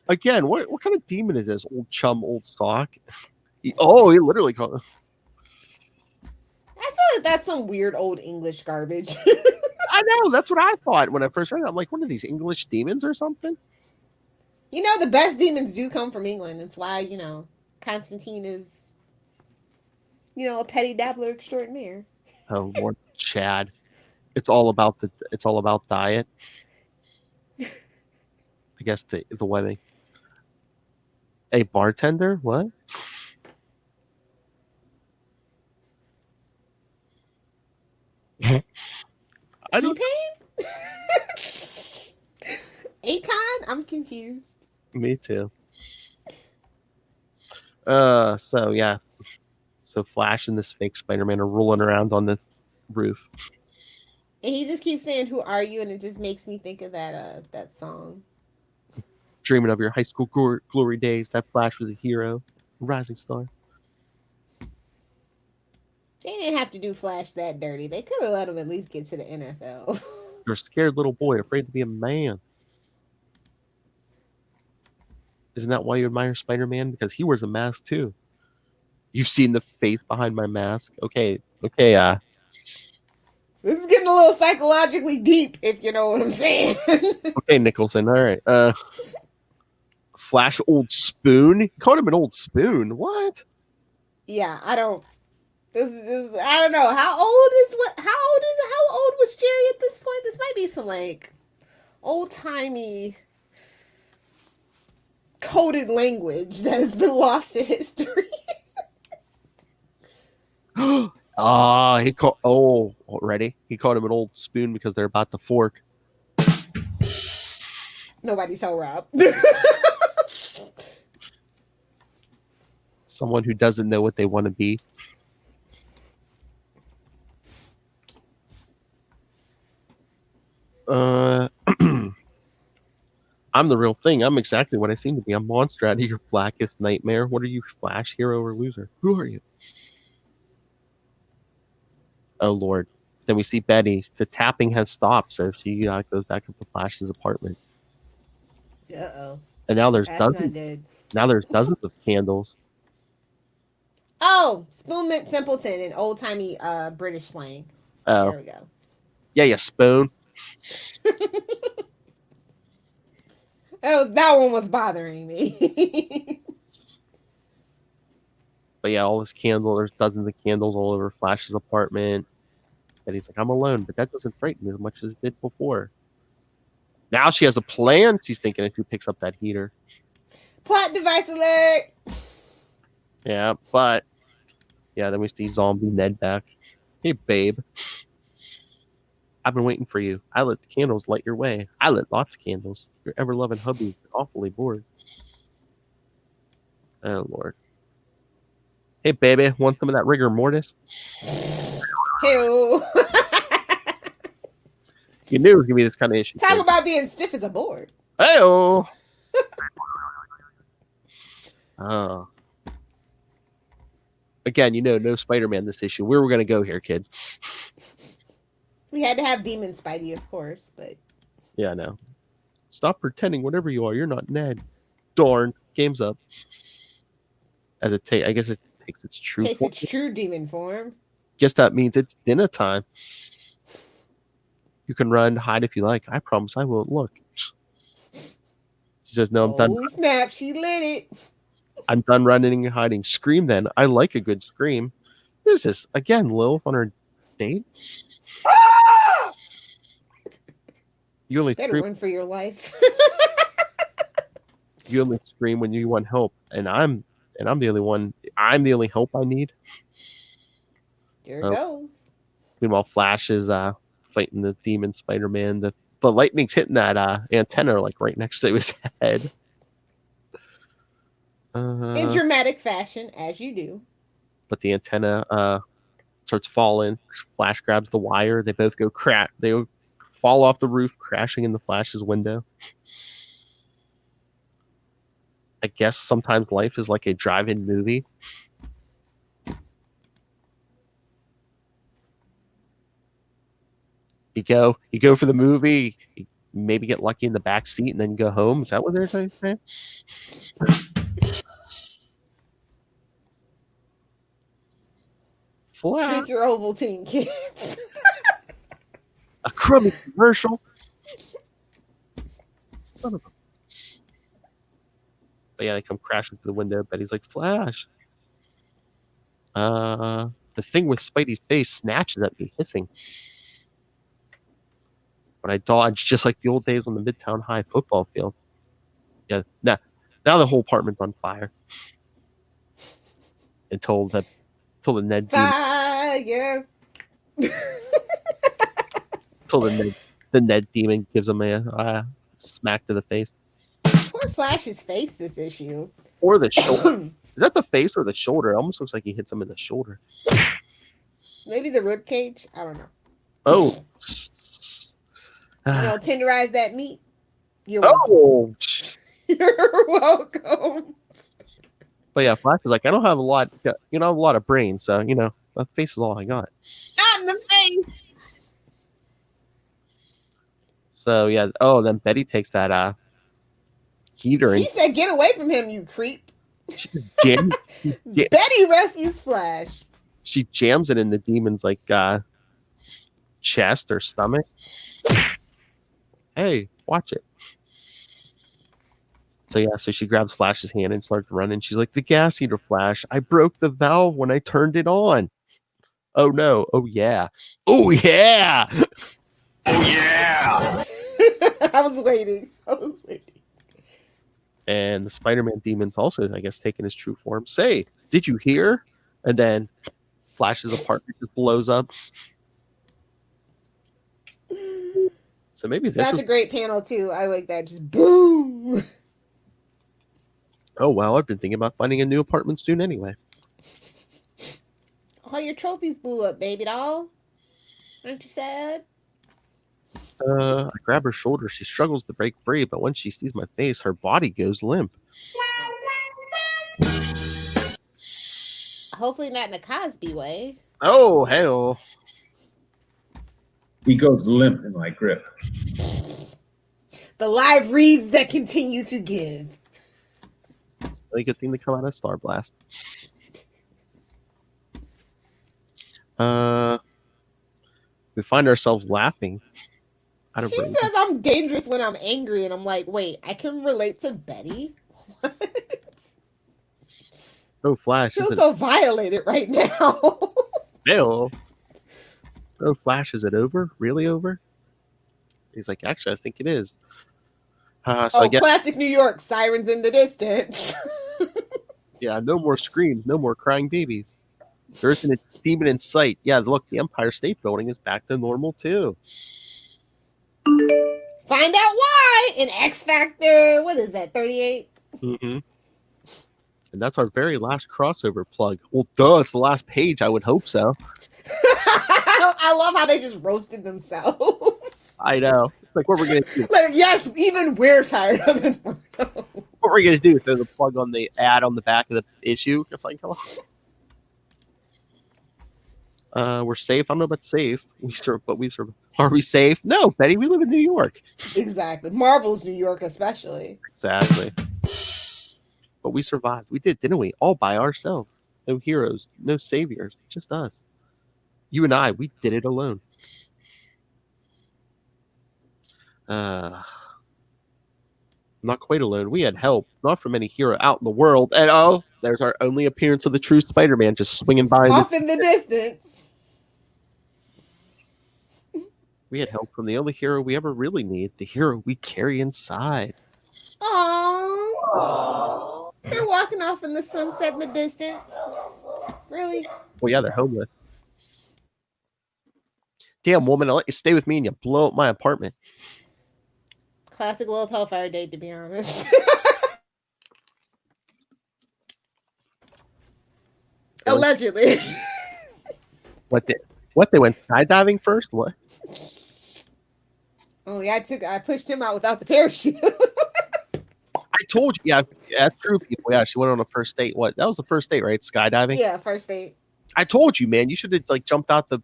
Again, what kind of demon is this? Old chum, old sock? He literally called. I feel like that's some weird old English garbage. I know, that's what I thought when I first read it. I'm like, what are these, English demons or something? You know, the best demons do come from England. It's why, Constantine is, a petty dabbler extraordinaire. Oh Lord, Chad. It's all about diet. I guess the wedding. A bartender? What? I don't. T-Pain? Akon? I'm confused. Me too. So yeah. So Flash and this fake Spider-Man are rolling around on the roof. And he just keeps saying, "Who are you?" And it just makes me think of that song. Dreaming of your high school glory days. That Flash was a hero, a rising star. They didn't have to do Flash that dirty. They could have let him at least get to the NFL. You're a scared little boy, afraid to be a man. Isn't that why you admire Spider-Man? Because he wears a mask too. You've seen the face behind my mask. Okay. This is getting a little psychologically deep, if you know what I'm saying. Okay, Nicholson. All right. Flash old spoon. He called him an old spoon. What? Yeah, I don't. I don't know. How old was Jerry at this point? This might be some like old timey coded language that has been lost to history. He called. Already. He called him an old spoon because they're about to fork. Nobody tell Rob. Someone who doesn't know what they want to be. I'm the real thing. I'm exactly what I seem to be. A monster out of your blackest nightmare. What are you, Flash, hero, or loser? Who are you? Oh, Lord. Then we see Betty. The tapping has stopped, so she goes back up to Flash's apartment. Uh-oh. And now there's That's not dozens. good. Now there's dozens of candles. Oh, spoon meant simpleton in old timey British slang. Oh, There we go. yeah, you spoon. That one was bothering me. But yeah, all this candle. There's dozens of candles all over Flash's apartment. And he's like, I'm alone, but that doesn't frighten me as much as it did before. Now she has a plan. She's thinking of who picks up that heater. Plot device alert. Yeah, but yeah, then we see zombie Ned back. Hey, babe. I've been waiting for you. I let the candles light your way. I lit lots of candles. Your ever-loving hubby is awfully bored. Oh, Lord. Hey, baby. Want some of that rigor mortis? Ew. You knew it was going to be this kind of issue. Talk about being stiff as a board. Hey-oh. Oh. Again, no Spider-Man this issue. Where we're going to go here, kids. We had to have Demon Spidey, of course, but... Yeah, I know. Stop pretending whatever you are. You're not Ned. Darn. Game's up. I guess it takes its true Takes form. its true demon form. Guess that means it's dinner time. You can run, hide if you like. I promise I won't look. She says, no, I'm done. Oh, snap. She lit it. I'm done running and hiding. Scream then. I like a good scream. What is this? Again, Lilith on her date? Ah! You only Better scream. run for your life. You only scream when you want help. And I'm the only one. I'm the only help I need. There it goes. Meanwhile, Flash is fighting the demon Spider-Man. The lightning's hitting that antenna like right next to his head. In dramatic fashion, as you do. But the antenna starts falling. Flash grabs the wire. They both go crack. They fall off the roof, crashing into Flash's window. I guess sometimes life is like a drive-in movie. You go for the movie, you maybe get lucky in the back seat, and then you go home. Is that what they're saying? Flash. Drink your Ovaltine, kids. A crummy commercial. Son of a... yeah, they come crashing through the window. Betty's like, Flash. The thing with Spidey's face snatches at me, hissing. But I dodge just like the old days on the Midtown High football field. Yeah, now the whole apartment's on fire. Until the Ned Fire. Until the Ned demon gives him a smack to the face. Poor Flash's face this issue. Or the shoulder. Is that the face or the shoulder? It almost looks like he hits him in the shoulder. Maybe the rib cage. I don't know. Oh. Tenderize that meat. You're welcome. You're welcome. But yeah, Flash is like, I don't have a lot of brain, so the face is all I got. Not in the face. So yeah, then Betty takes that heater. She said, "Get away from him, you creep." Betty rescues Flash. She jams it in the demon's chest or stomach. Hey, watch it. So she grabs Flash's hand and starts running. She's like, the gas heater, Flash. I broke the valve when I turned it on. Oh no. Oh yeah. Oh yeah. Oh yeah. I was waiting. And the Spider-Man demon's also, I guess, taking his true form. Say, did you hear? And then Flash's apartment just blows up. So maybe that's a great panel too. I like that. Just boom. Oh wow, I've been thinking about finding a new apartment soon anyway. All your trophies blew up, baby doll. Aren't you sad? I grab her shoulder. She struggles to break free, but when she sees my face, her body goes limp. Hopefully not in a Cosby way. Oh, hell. He goes limp in my grip. The live reads that continue to give. Really good thing to come out of Star Blast. We find ourselves laughing. She says I'm dangerous when I'm angry, and I'm like, wait, I can relate to Betty? What? Oh, Flash. I feel so violated right now. Bill. Oh, Flash, is it over? Really over? He's like, actually, I think it is. I guess, classic New York, sirens in the distance. Yeah, no more screams, no more crying babies. There isn't a demon in sight. Yeah, look, the Empire State Building is back to normal, too. Find out why in X Factor. What is that, 38? Mm-hmm. And that's our very last crossover plug. Well, duh, it's the last page. I would hope so. I love how they just roasted themselves. I know. It's like, what we're going to do? Yes, even we're tired of it. What we're going to do? Throw the plug on the ad on the back of the issue? It's like, come on. We're safe. I don't know about safe. But we serve. Are we safe? No, Betty, we live in New York. Exactly. Marvel's New York, especially. Exactly. But we survived. We did, didn't we? All by ourselves. No heroes, no saviors, just us. You and I, we did it alone. Not quite alone. We had help, not from any hero out in the world. And there's our only appearance of the true Spider-Man just swinging by. Off in the distance. We had help from the only hero we ever really need, the hero we carry inside. Aww. They're walking off in the sunset in the distance. Really? Well, yeah, they're homeless. Damn, woman, I'll let you stay with me and you blow up my apartment. Classic Lilith Hellfire date, to be honest. Allegedly. What they went skydiving first? What? Oh yeah, I pushed him out without the parachute. I told you, yeah, that's true, people. Yeah, she went on a first date. What? That was the first date, right? Skydiving. Yeah, first date. I told you, man. You should have jumped out the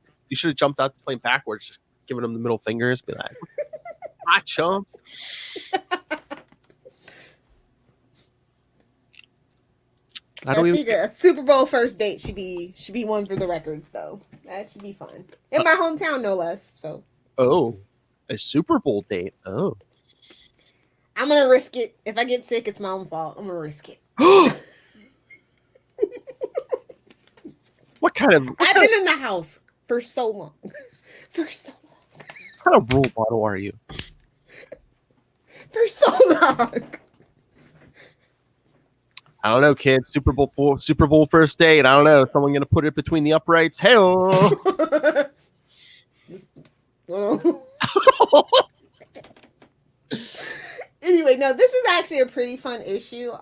plane backwards, just giving him the middle fingers, be like, "Hot chump." I think a Super Bowl first date should be one for the records, though. That should be fun in my hometown, no less. So. Oh, a Super Bowl date. Oh. I I'm gonna risk it. If I get sick, it's my own fault. I'm gonna risk it. What kind of? I've been in the house for so long. For so long. What kind of role model are you? For so long. I don't know, kids. Super Bowl first date. I don't know. Someone gonna put it between the uprights? Hell. Anyway, no, this is actually a pretty fun issue.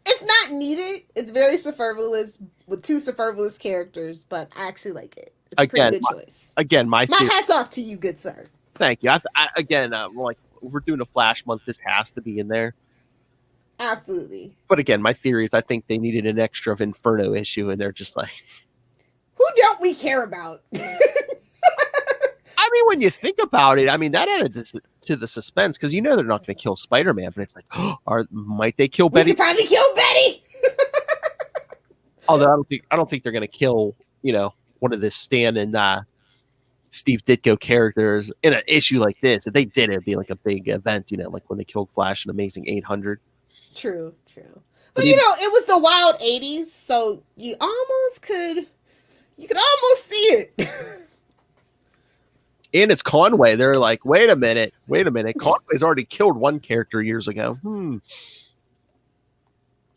It's not needed. It's very superfluous with 2 superfluous characters, but I actually like it. It's a pretty good choice. Again, my hat's off to you, good sir. Thank you. Like we're doing a Flash month. This has to be in there. Absolutely. But again, my theory is I think they needed an extra of Inferno issue, and they're just like, who don't we care about? I mean, when you think about it, I mean that added to the suspense because you know they're not going to kill Spider-Man, but it's like, might they kill Betty? We can finally kill Betty. Although I don't think they're going to kill, one of the Stan and Steve Ditko characters in an issue like this. If they did, it'd be like a big event, like when they killed Flash in Amazing 800. True. But it was the wild 80s, so you could almost see it. And it's Conway. They're like, wait a minute. Conway's already killed one character years ago.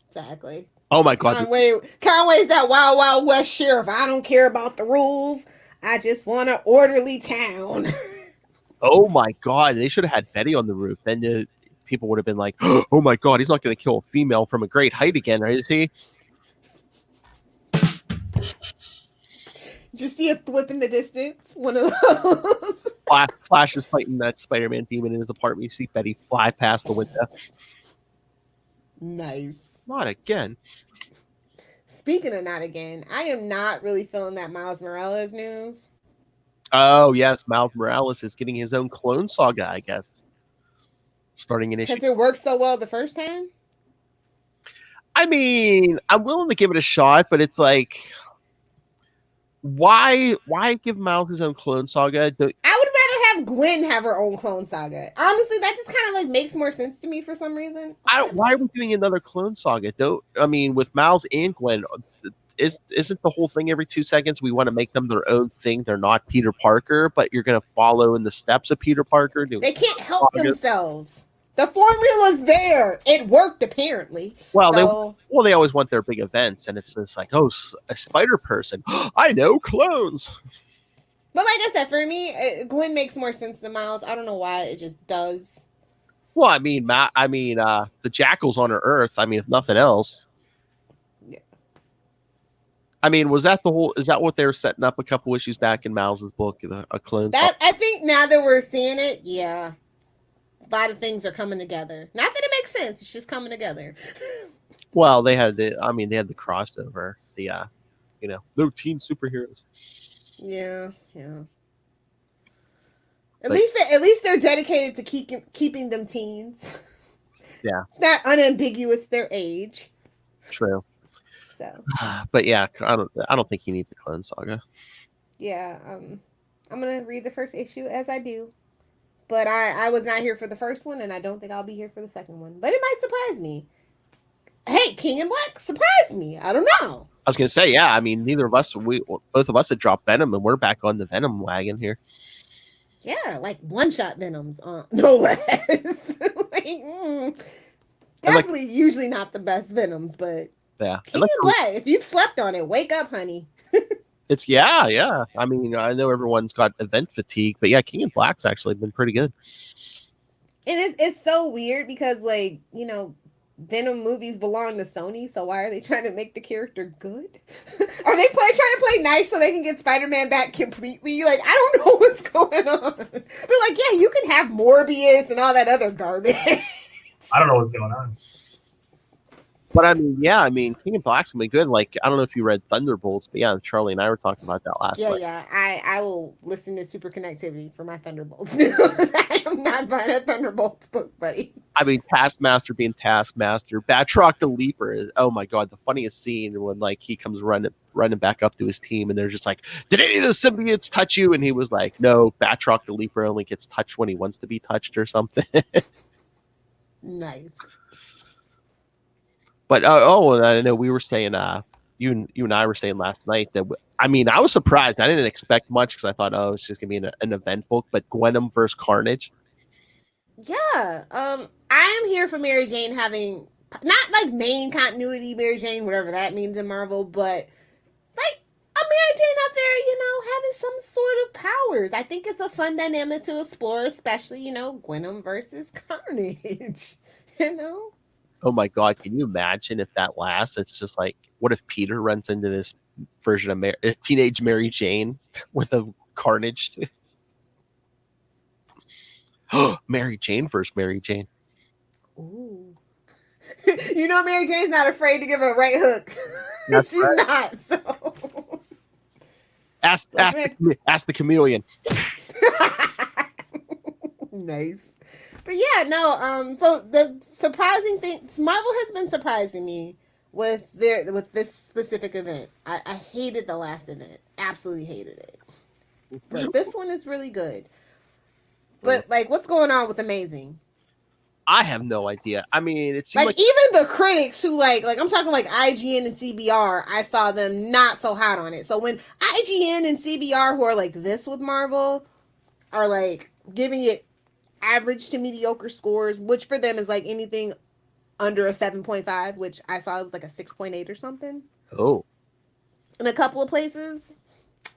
Exactly. Oh my God. Conway's that wild, wild west sheriff. I don't care about the rules. I just want an orderly town. Oh my God. They should have had Betty on the roof. Then people would have been like, oh my God, he's not going to kill a female from a great height again, right? Is he? Did you see a thwip in the distance? One of those. Flash is fighting that Spider-Man demon in his apartment. You see Betty fly past the window. Nice. Not again. Speaking of not again, I am not really feeling that Miles Morales news. Oh, yes. Miles Morales is getting his own clone saga, I guess. Starting an issue. Because it worked so well the first time? I mean, I'm willing to give it a shot, but it's like, why give Miles his own clone saga? I would rather have Gwen have her own clone saga. Honestly, that just kind of like makes more sense to me for some reason. Why are we doing another clone saga? Though, I mean, with Miles and Gwen, isn't the whole thing every 2 seconds we want to make them their own thing? They're not Peter Parker, but you're going to follow in the steps of Peter Parker. They can't help themselves. The formula's there. It worked apparently. Well, they always want their big events, and it's just like, oh, a Spider Person. I know clones. But like I said, for me, Gwen makes more sense than Miles. I don't know why, it just does. Well, I mean, the Jackal's on her Earth. I mean, if nothing else. Yeah. I mean, is that what they were setting up a couple issues back in Miles's book, a clone? I think now that we're seeing it, yeah. A lot of things are coming together. Not that it makes sense. It's just coming together. Well, they had the crossover. No teen superheroes. Yeah. At least they're dedicated to keeping them teens. Yeah. It's not unambiguous their age. True. So. But yeah, I don't think he needs a clone saga. Yeah. I'm gonna read the first issue as I do. But I was not here for the first one, and I don't think I'll be here for the second one. But it might surprise me. Hey, King in Black surprised me. I don't know. I was going to say, yeah, I mean, both of us had dropped Venom, and we're back on the Venom wagon here. Yeah, like one-shot Venoms, no less. Definitely usually not the best Venoms, but yeah. King in Black, if you've slept on it, wake up, honey. It's yeah. I mean, I know everyone's got event fatigue, but yeah, King in Black's actually been pretty good. And it's so weird because, like, Venom movies belong to Sony, so why are they trying to make the character good? Are they trying to play nice so they can get Spider-Man back completely? Like, I don't know what's going on. But like, yeah, you can have Morbius and all that other garbage. I don't know what's going on. But I mean, King in Black's gonna be good. Like, I don't know if you read Thunderbolts, but yeah, Charlie and I were talking about that last night. Yeah. I will listen to Super Connectivity for my Thunderbolts news. I am not buying a Thunderbolts book, buddy. I mean, Taskmaster being Taskmaster, Batroc the Leaper is, oh my God, the funniest scene when like he comes running back up to his team, and they're just like, "Did any of those symbiotes touch you?" And he was like, "No, Batroc the Leaper only gets touched when he wants to be touched or something." Nice. But I know we were saying, you and I were saying last night that I was surprised. I didn't expect much because I thought, it's just gonna be an event book. But Gwenom versus Carnage. Yeah. I am here for Mary Jane having not like main continuity Mary Jane, whatever that means in Marvel, but like a Mary Jane out there, having some sort of powers. I think it's a fun dynamic to explore, especially, Gwenom versus Carnage. Oh my God, can you imagine if that lasts? It's just like, what if Peter runs into this version of teenage Mary Jane with a Carnage? Mary Jane versus Mary Jane. Ooh. Mary Jane's not afraid to give a right hook. That's She's right. not, so. Ask the chameleon. Nice. But yeah, no, so the surprising thing, Marvel has been surprising me with this specific event. I hated the last event. Absolutely hated it. But this one is really good. But like, what's going on with Amazing? I have no idea. It seems like even the critics who like I'm talking like IGN and CBR, I saw them not so hot on it. So when IGN and CBR, who are like this with Marvel, are like giving it average to mediocre scores, which for them is like anything under a 7.5, which I saw it was like a 6.8 or something. Oh. In a couple of places.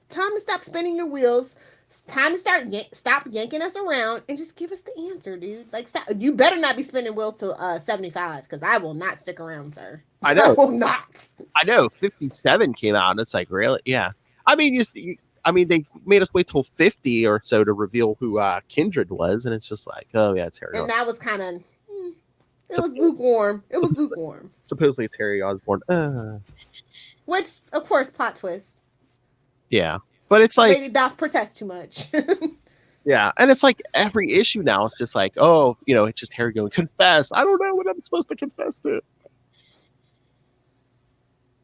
Time to stop spinning your wheels. It's time to stop yanking us around and just give us the answer, dude. Like, you better not be spinning wheels to 75, because I will not stick around, sir. I know. I will not. I know. 57 came out, and it's like, really? Yeah. They made us wait till 50 or so to reveal who Kindred was, and it's just like, oh yeah, it's Harry. And that was kind of, it was lukewarm. It was lukewarm. Supposedly it's Harry Osborn. Which, of course, plot twist. Yeah, but it's like Lady Doth protest too much. Yeah, and it's like every issue now, it's just like, it's just Harry going, confess. I don't know what I'm supposed to confess to.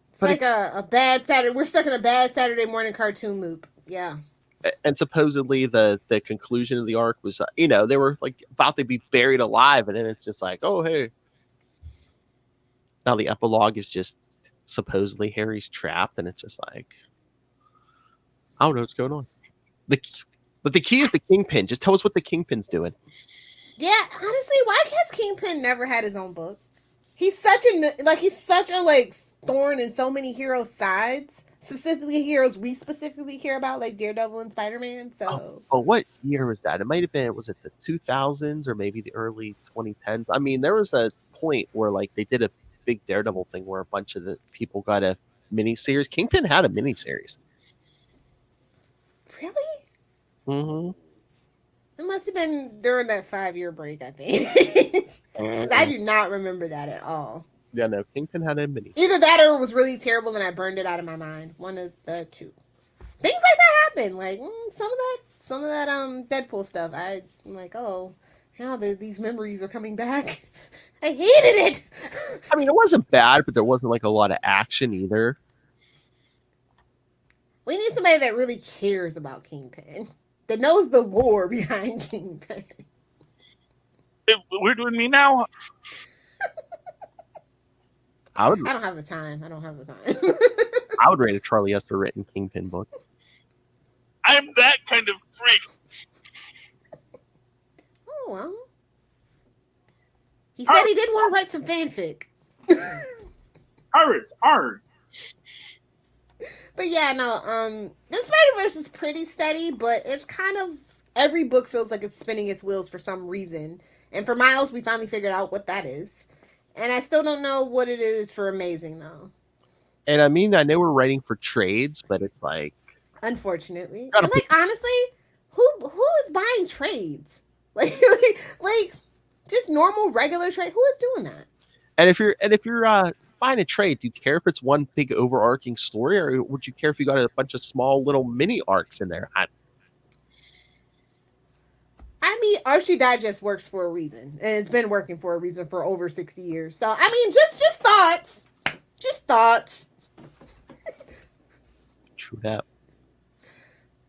It's like a bad Saturday. We're stuck in a bad Saturday morning cartoon loop. Yeah. And supposedly the conclusion of the arc was, they were like about to be buried alive, and then it's just like, oh hey. Now the epilogue is just supposedly Harry's trapped, and it's just like, I don't know what's going on. But the key is the Kingpin. Just tell us what the Kingpin's doing. Yeah, honestly, why has Kingpin never had his own book? He's such a thorn in so many heroes' sides. Specifically heroes we specifically care about, like Daredevil and Spider-Man. So what year was that? It might have been, was it the 2000s or maybe the early 2010s? There was a point where they did a big Daredevil thing where a bunch of the people got a miniseries. Kingpin had a miniseries. Really? Mm-hmm. It must have been during that 5-year break, I think. I do not remember that at all. Yeah, no, Kingpin had a mini. Either that or it was really terrible and I burned it out of my mind. One of the two. Things like that happen. Like some of that Deadpool stuff. I'm like, oh, now these memories are coming back. I hated it. It wasn't bad, but there wasn't a lot of action either. We need somebody that really cares about Kingpin. That knows the lore behind Kingpin. We're doing me now? I don't have the time. I would rate a Charlie Esther written Kingpin book. I'm that kind of freak. Oh, well. He said he did want to write some fanfic. Pirates, hard. But yeah, no, the Spider-Verse is pretty steady, but it's kind of, every book feels like it's spinning its wheels for some reason. And for Miles, we finally figured out what that is. And I still don't know what it is for Amazing, though. And I know we're writing for trades, but it's like... Unfortunately. And honestly, who is buying trades? Like just normal, regular trade? Who is doing that? And if you're buying a trade, do you care if it's one big overarching story, or would you care if you got a bunch of small little mini arcs in there? Archie Digest works for a reason, and it's been working for a reason for over 60 years. So, just thoughts. Just thoughts. True that.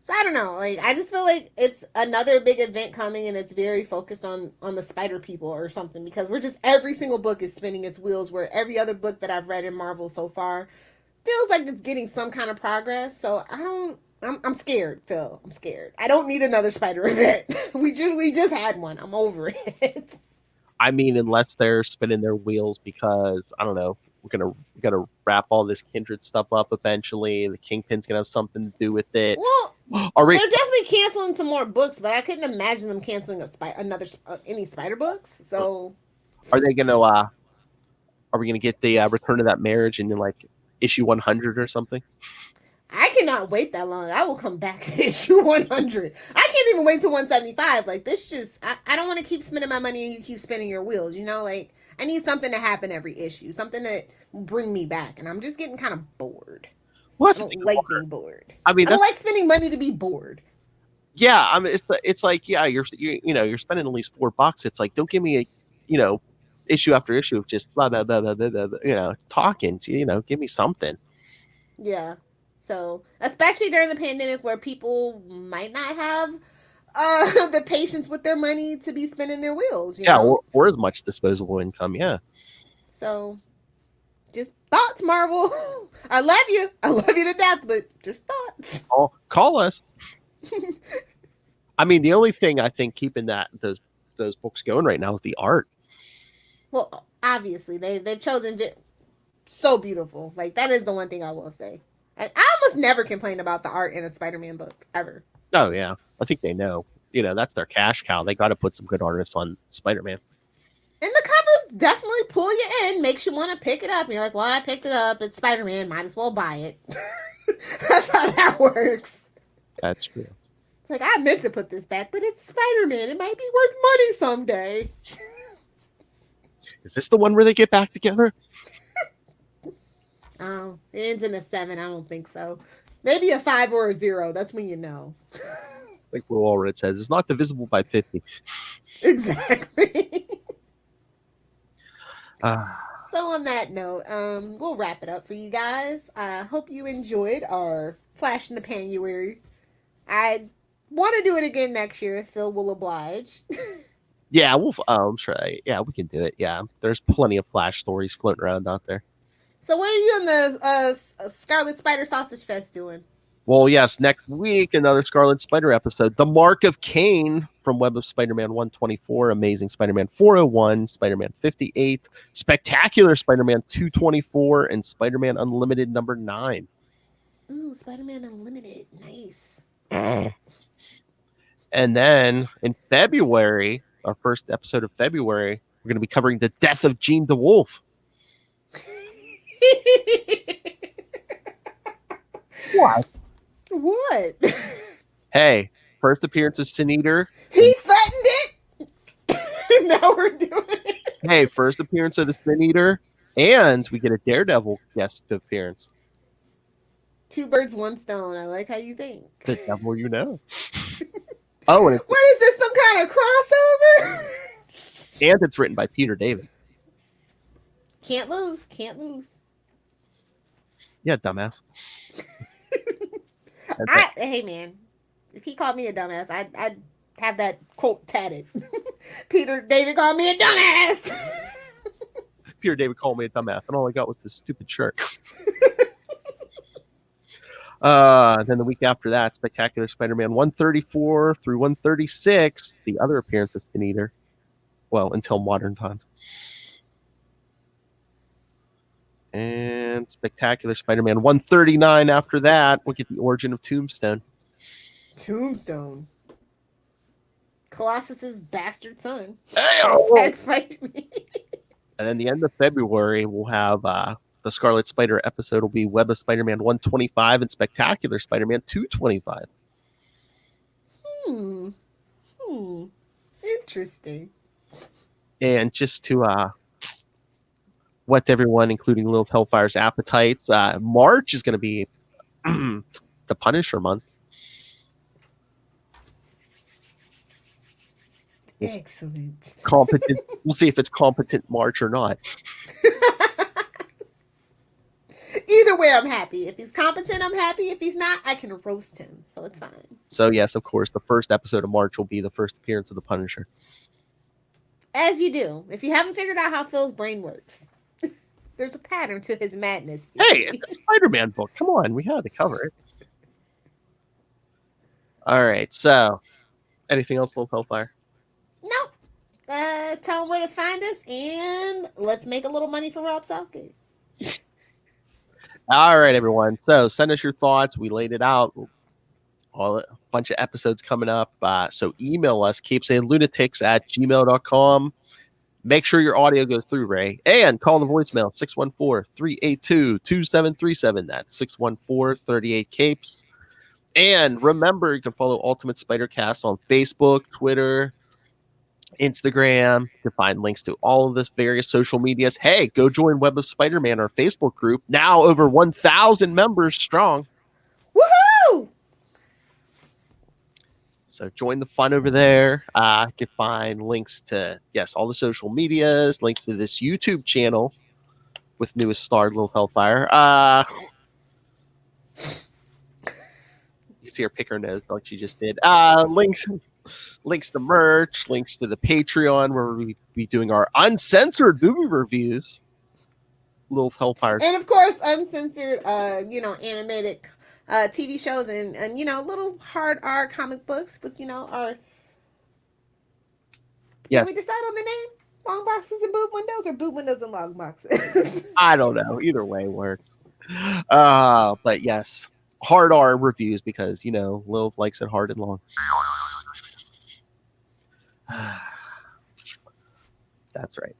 So I don't know. Like, I just feel like it's another big event coming, and it's very focused on the Spider People or something, because we're just every single book is spinning its wheels. Where every other book that I've read in Marvel so far feels like it's getting some kind of progress. So I don't. I'm scared, Phil. I'm scared. I don't need another Spider event. we just had one. I'm over it. I mean, unless they're spinning their wheels because I don't know, we're gonna wrap all this Kindred stuff up eventually. The Kingpin's gonna have something to do with it. Well, Are we? they're definitely canceling some more books, but I couldn't imagine them canceling any Spider books. So, Are they gonna? Are we gonna get the Return of That Marriage in like issue 100 or something? I cannot wait that long. I will come back to issue 100. I can't even wait till 175. Like, this just, I don't want to keep spending my money and you keep spinning your wheels, you know? Like, I need something to happen every issue, something that will bring me back. And I'm just getting kind of bored. Well, I don't like being bored. I mean, I don't like spending money to be bored. Yeah, I mean, it's like, yeah, you're spending at least $4. It's like, don't give me a, issue after issue of just blah blah blah blah blah, blah talking. Give me something. Yeah. So, especially during the pandemic where people might not have the patience with their money to be spinning their wheels, you know? Or as much disposable income, yeah. So, just thoughts, Marvel. I love you. I love you to death, but just thoughts. Call us. I mean, the only thing I think keeping those books going right now is the art. Well, obviously, they've chosen so beautiful. Like, that is the one thing I will say. I almost never complain about the art in a Spider-Man book, ever. Oh, yeah. I think they know. That's their cash cow. They got to put some good artists on Spider-Man. And the covers definitely pull you in, makes you want to pick it up. And you're like, well, I picked it up. It's Spider-Man. Might as well buy it. That's how that works. That's true. It's like, I meant to put this back, but it's Spider-Man. It might be worth money someday. Is this the one where they get back together? Oh, it ends in a 7. I don't think so. Maybe a 5 or a 0. That's when you know. Like Will Allred says, it's not divisible by 50. Exactly. So on that note, we'll wrap it up for you guys. I hope you enjoyed our Flash in the Panuary. I want to do it again next year if Phil will oblige. Yeah, I'm sure. Yeah, we can do it. Yeah, there's plenty of Flash stories floating around out there. So what are you and the Scarlet Spider Sausage Fest doing? Well, yes, next week, another Scarlet Spider episode. The Mark of Cain from Web of Spider-Man 124, Amazing Spider-Man 401, Spider-Man 58, Spectacular Spider-Man 224, and Spider-Man Unlimited number 9. Ooh, Spider-Man Unlimited. Nice. And then in February, our first episode of February, we're going to be covering the death of Jean DeWolf. What? What? Hey, first appearance of Sin Eater. He threatened it. Now we're doing it. Hey, first appearance of the Sin Eater, and we get a Daredevil guest appearance. 2 birds, 1 stone. I like how you think. The devil, you know. Oh, and What is this? Some kind of crossover? and it's written by Peter David. Can't lose. Can't lose. Yeah, dumbass. Hey man, if he called me a dumbass, I'd have that quote tatted. Peter David called me a dumbass. Peter David called me a dumbass, and all I got was this stupid shirt. Then the week after that, Spectacular Spider-Man 134 through 136, the other appearance of Sin Eater. Well, until modern times. And Spectacular Spider-Man 139 after that, we'll get the origin of Tombstone. Tombstone. Colossus's bastard son. Hey, Fight me. And then the end of February, we'll have the Scarlet Spider episode will be Web of Spider-Man 125 and Spectacular Spider-Man 225. Interesting. And just to whet everyone, including Lilith Hellfire's appetites, March is going to be the Punisher month. Excellent. Competent. We'll see if it's competent March or not. Either way, I'm happy. If he's competent, I'm happy. If he's not, I can roast him, so it's fine. So yes, of course, the first episode of March will be the first appearance of the Punisher. As you do. If you haven't figured out how Phil's brain works, there's a pattern to his madness. Hey, it's a Spider-Man book. Come on, we had to cover it. All right, so anything else, Lilith Hellfire? Nope. Tell them where to find us, and let's make a little money for Rob Southgate. All right, everyone. So send us your thoughts. We laid it out. A bunch of episodes coming up. So email us, capesandlunatics@gmail.com. Make sure your audio goes through, Ray. And call the voicemail, 614-382-2737. That's 614-38-CAPES. And remember, you can follow Ultimate Spider-Cast on Facebook, Twitter, Instagram. You can find links to all of this various social medias. Hey, go join Web of Spider-Man, our Facebook group. Now over 1,000 members strong. Woohoo! So join the fun over there. You can find links to, yes, all the social medias, links to this YouTube channel with newest star Lilith Hellfire. You see her pick her nose like she just did. Links to merch, links to the Patreon where we'll be doing our uncensored movie reviews. Lilith Hellfire. And of course, uncensored, animated TV shows and little hard R comic books with, our... Yes. Did we decide on the name? Long boxes and boob windows or boob windows and long boxes? I don't know. Either way works. But yes, hard R reviews because, Lilith likes it hard and long. That's right.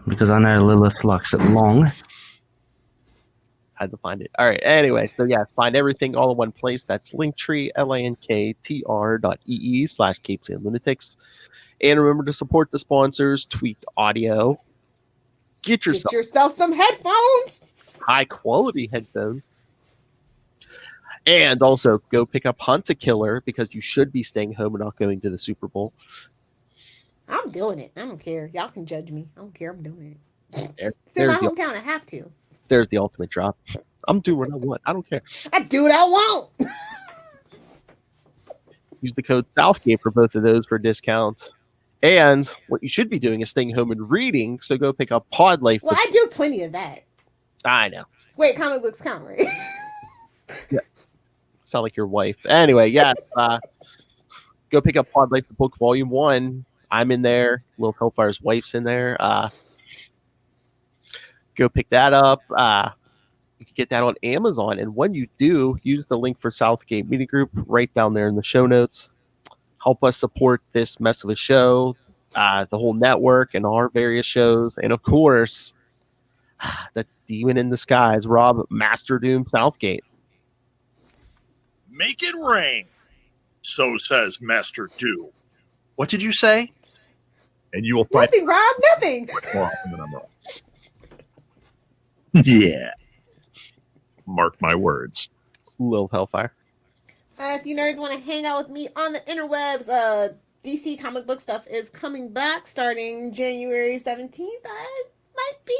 Because I know Lilith likes it long. Had to find it. All right. Anyway, so yes, find everything all in one place. That's Linktree, linktr.ee/capesandlunatics. And remember to support the sponsors, Tweaked Audio. Get yourself some headphones. High quality headphones. And also go pick up Hunt a Killer because you should be staying home and not going to the Super Bowl. I'm doing it. I don't care. Y'all can judge me. I don't care. I'm doing it. It's in There's my hometown. I have to. There's the ultimate drop. I'm doing what I want. I don't care. I do what I want. Use the code Southgate for both of those for discounts. And what you should be doing is staying home and reading. So go pick up Pod Life. Well, I do plenty of that. I know. Wait, comic books count, right? Yeah. Sound like your wife. Anyway, yes. Go pick up Pod Life, the book, Volume 1. I'm in there. Lilith Hellfire's wife's in there. Go pick that up. You can get that on Amazon. And when you do, use the link for Southgate Media Group right down there in the show notes. Help us support this mess of a show, the whole network, and our various shows. And of course, the demon in disguise, Rob Master Doom Southgate. Make it rain. So says Master Doom. What did you say? And you will find Nothing, Rob. Nothing. more often than I'm wrong. Yeah. Mark my words. Lilith Hellfire. If you nerds want to hang out with me on the interwebs, DC comic book stuff is coming back starting January 17th. I might be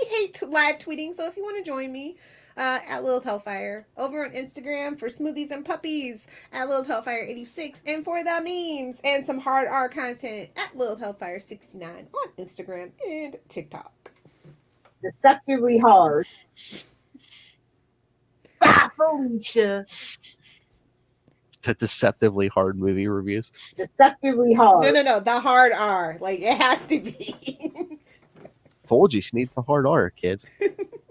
live tweeting, so if you want to join me, at Lilith Hellfire. Over on Instagram for smoothies and puppies at Lilith Hellfire 86, and for the memes and some hard R content at Lilith Hellfire 69 on Instagram and TikTok. Deceptively hard. Bye, Felicia. To deceptively hard movie reviews. Deceptively hard. No. The hard R. Like, it has to be. Told you she needs the hard R, kids.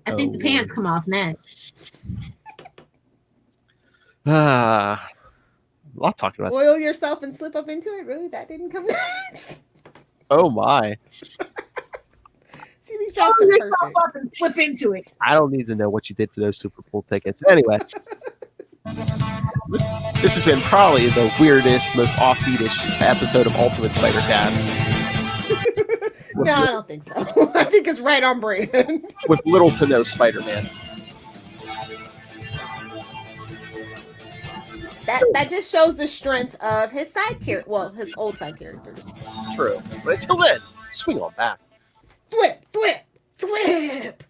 I think the pants come off next. A lot talking about. Oil yourself and slip up into it. Really? That didn't come next? Oh my. See, these drops are Oil yourself perfect. up and slip into it. I don't need to know what you did for those Super Bowl tickets. Anyway. This has been probably the weirdest, most offbeatish episode of Ultimate Spider-Cast. No, I don't think so. I think it's right on brand. With little to no Spider-Man. That just shows the strength of his side character. Well, his old side characters. True. But until then, swing on back. Thwip, thwip, thwip.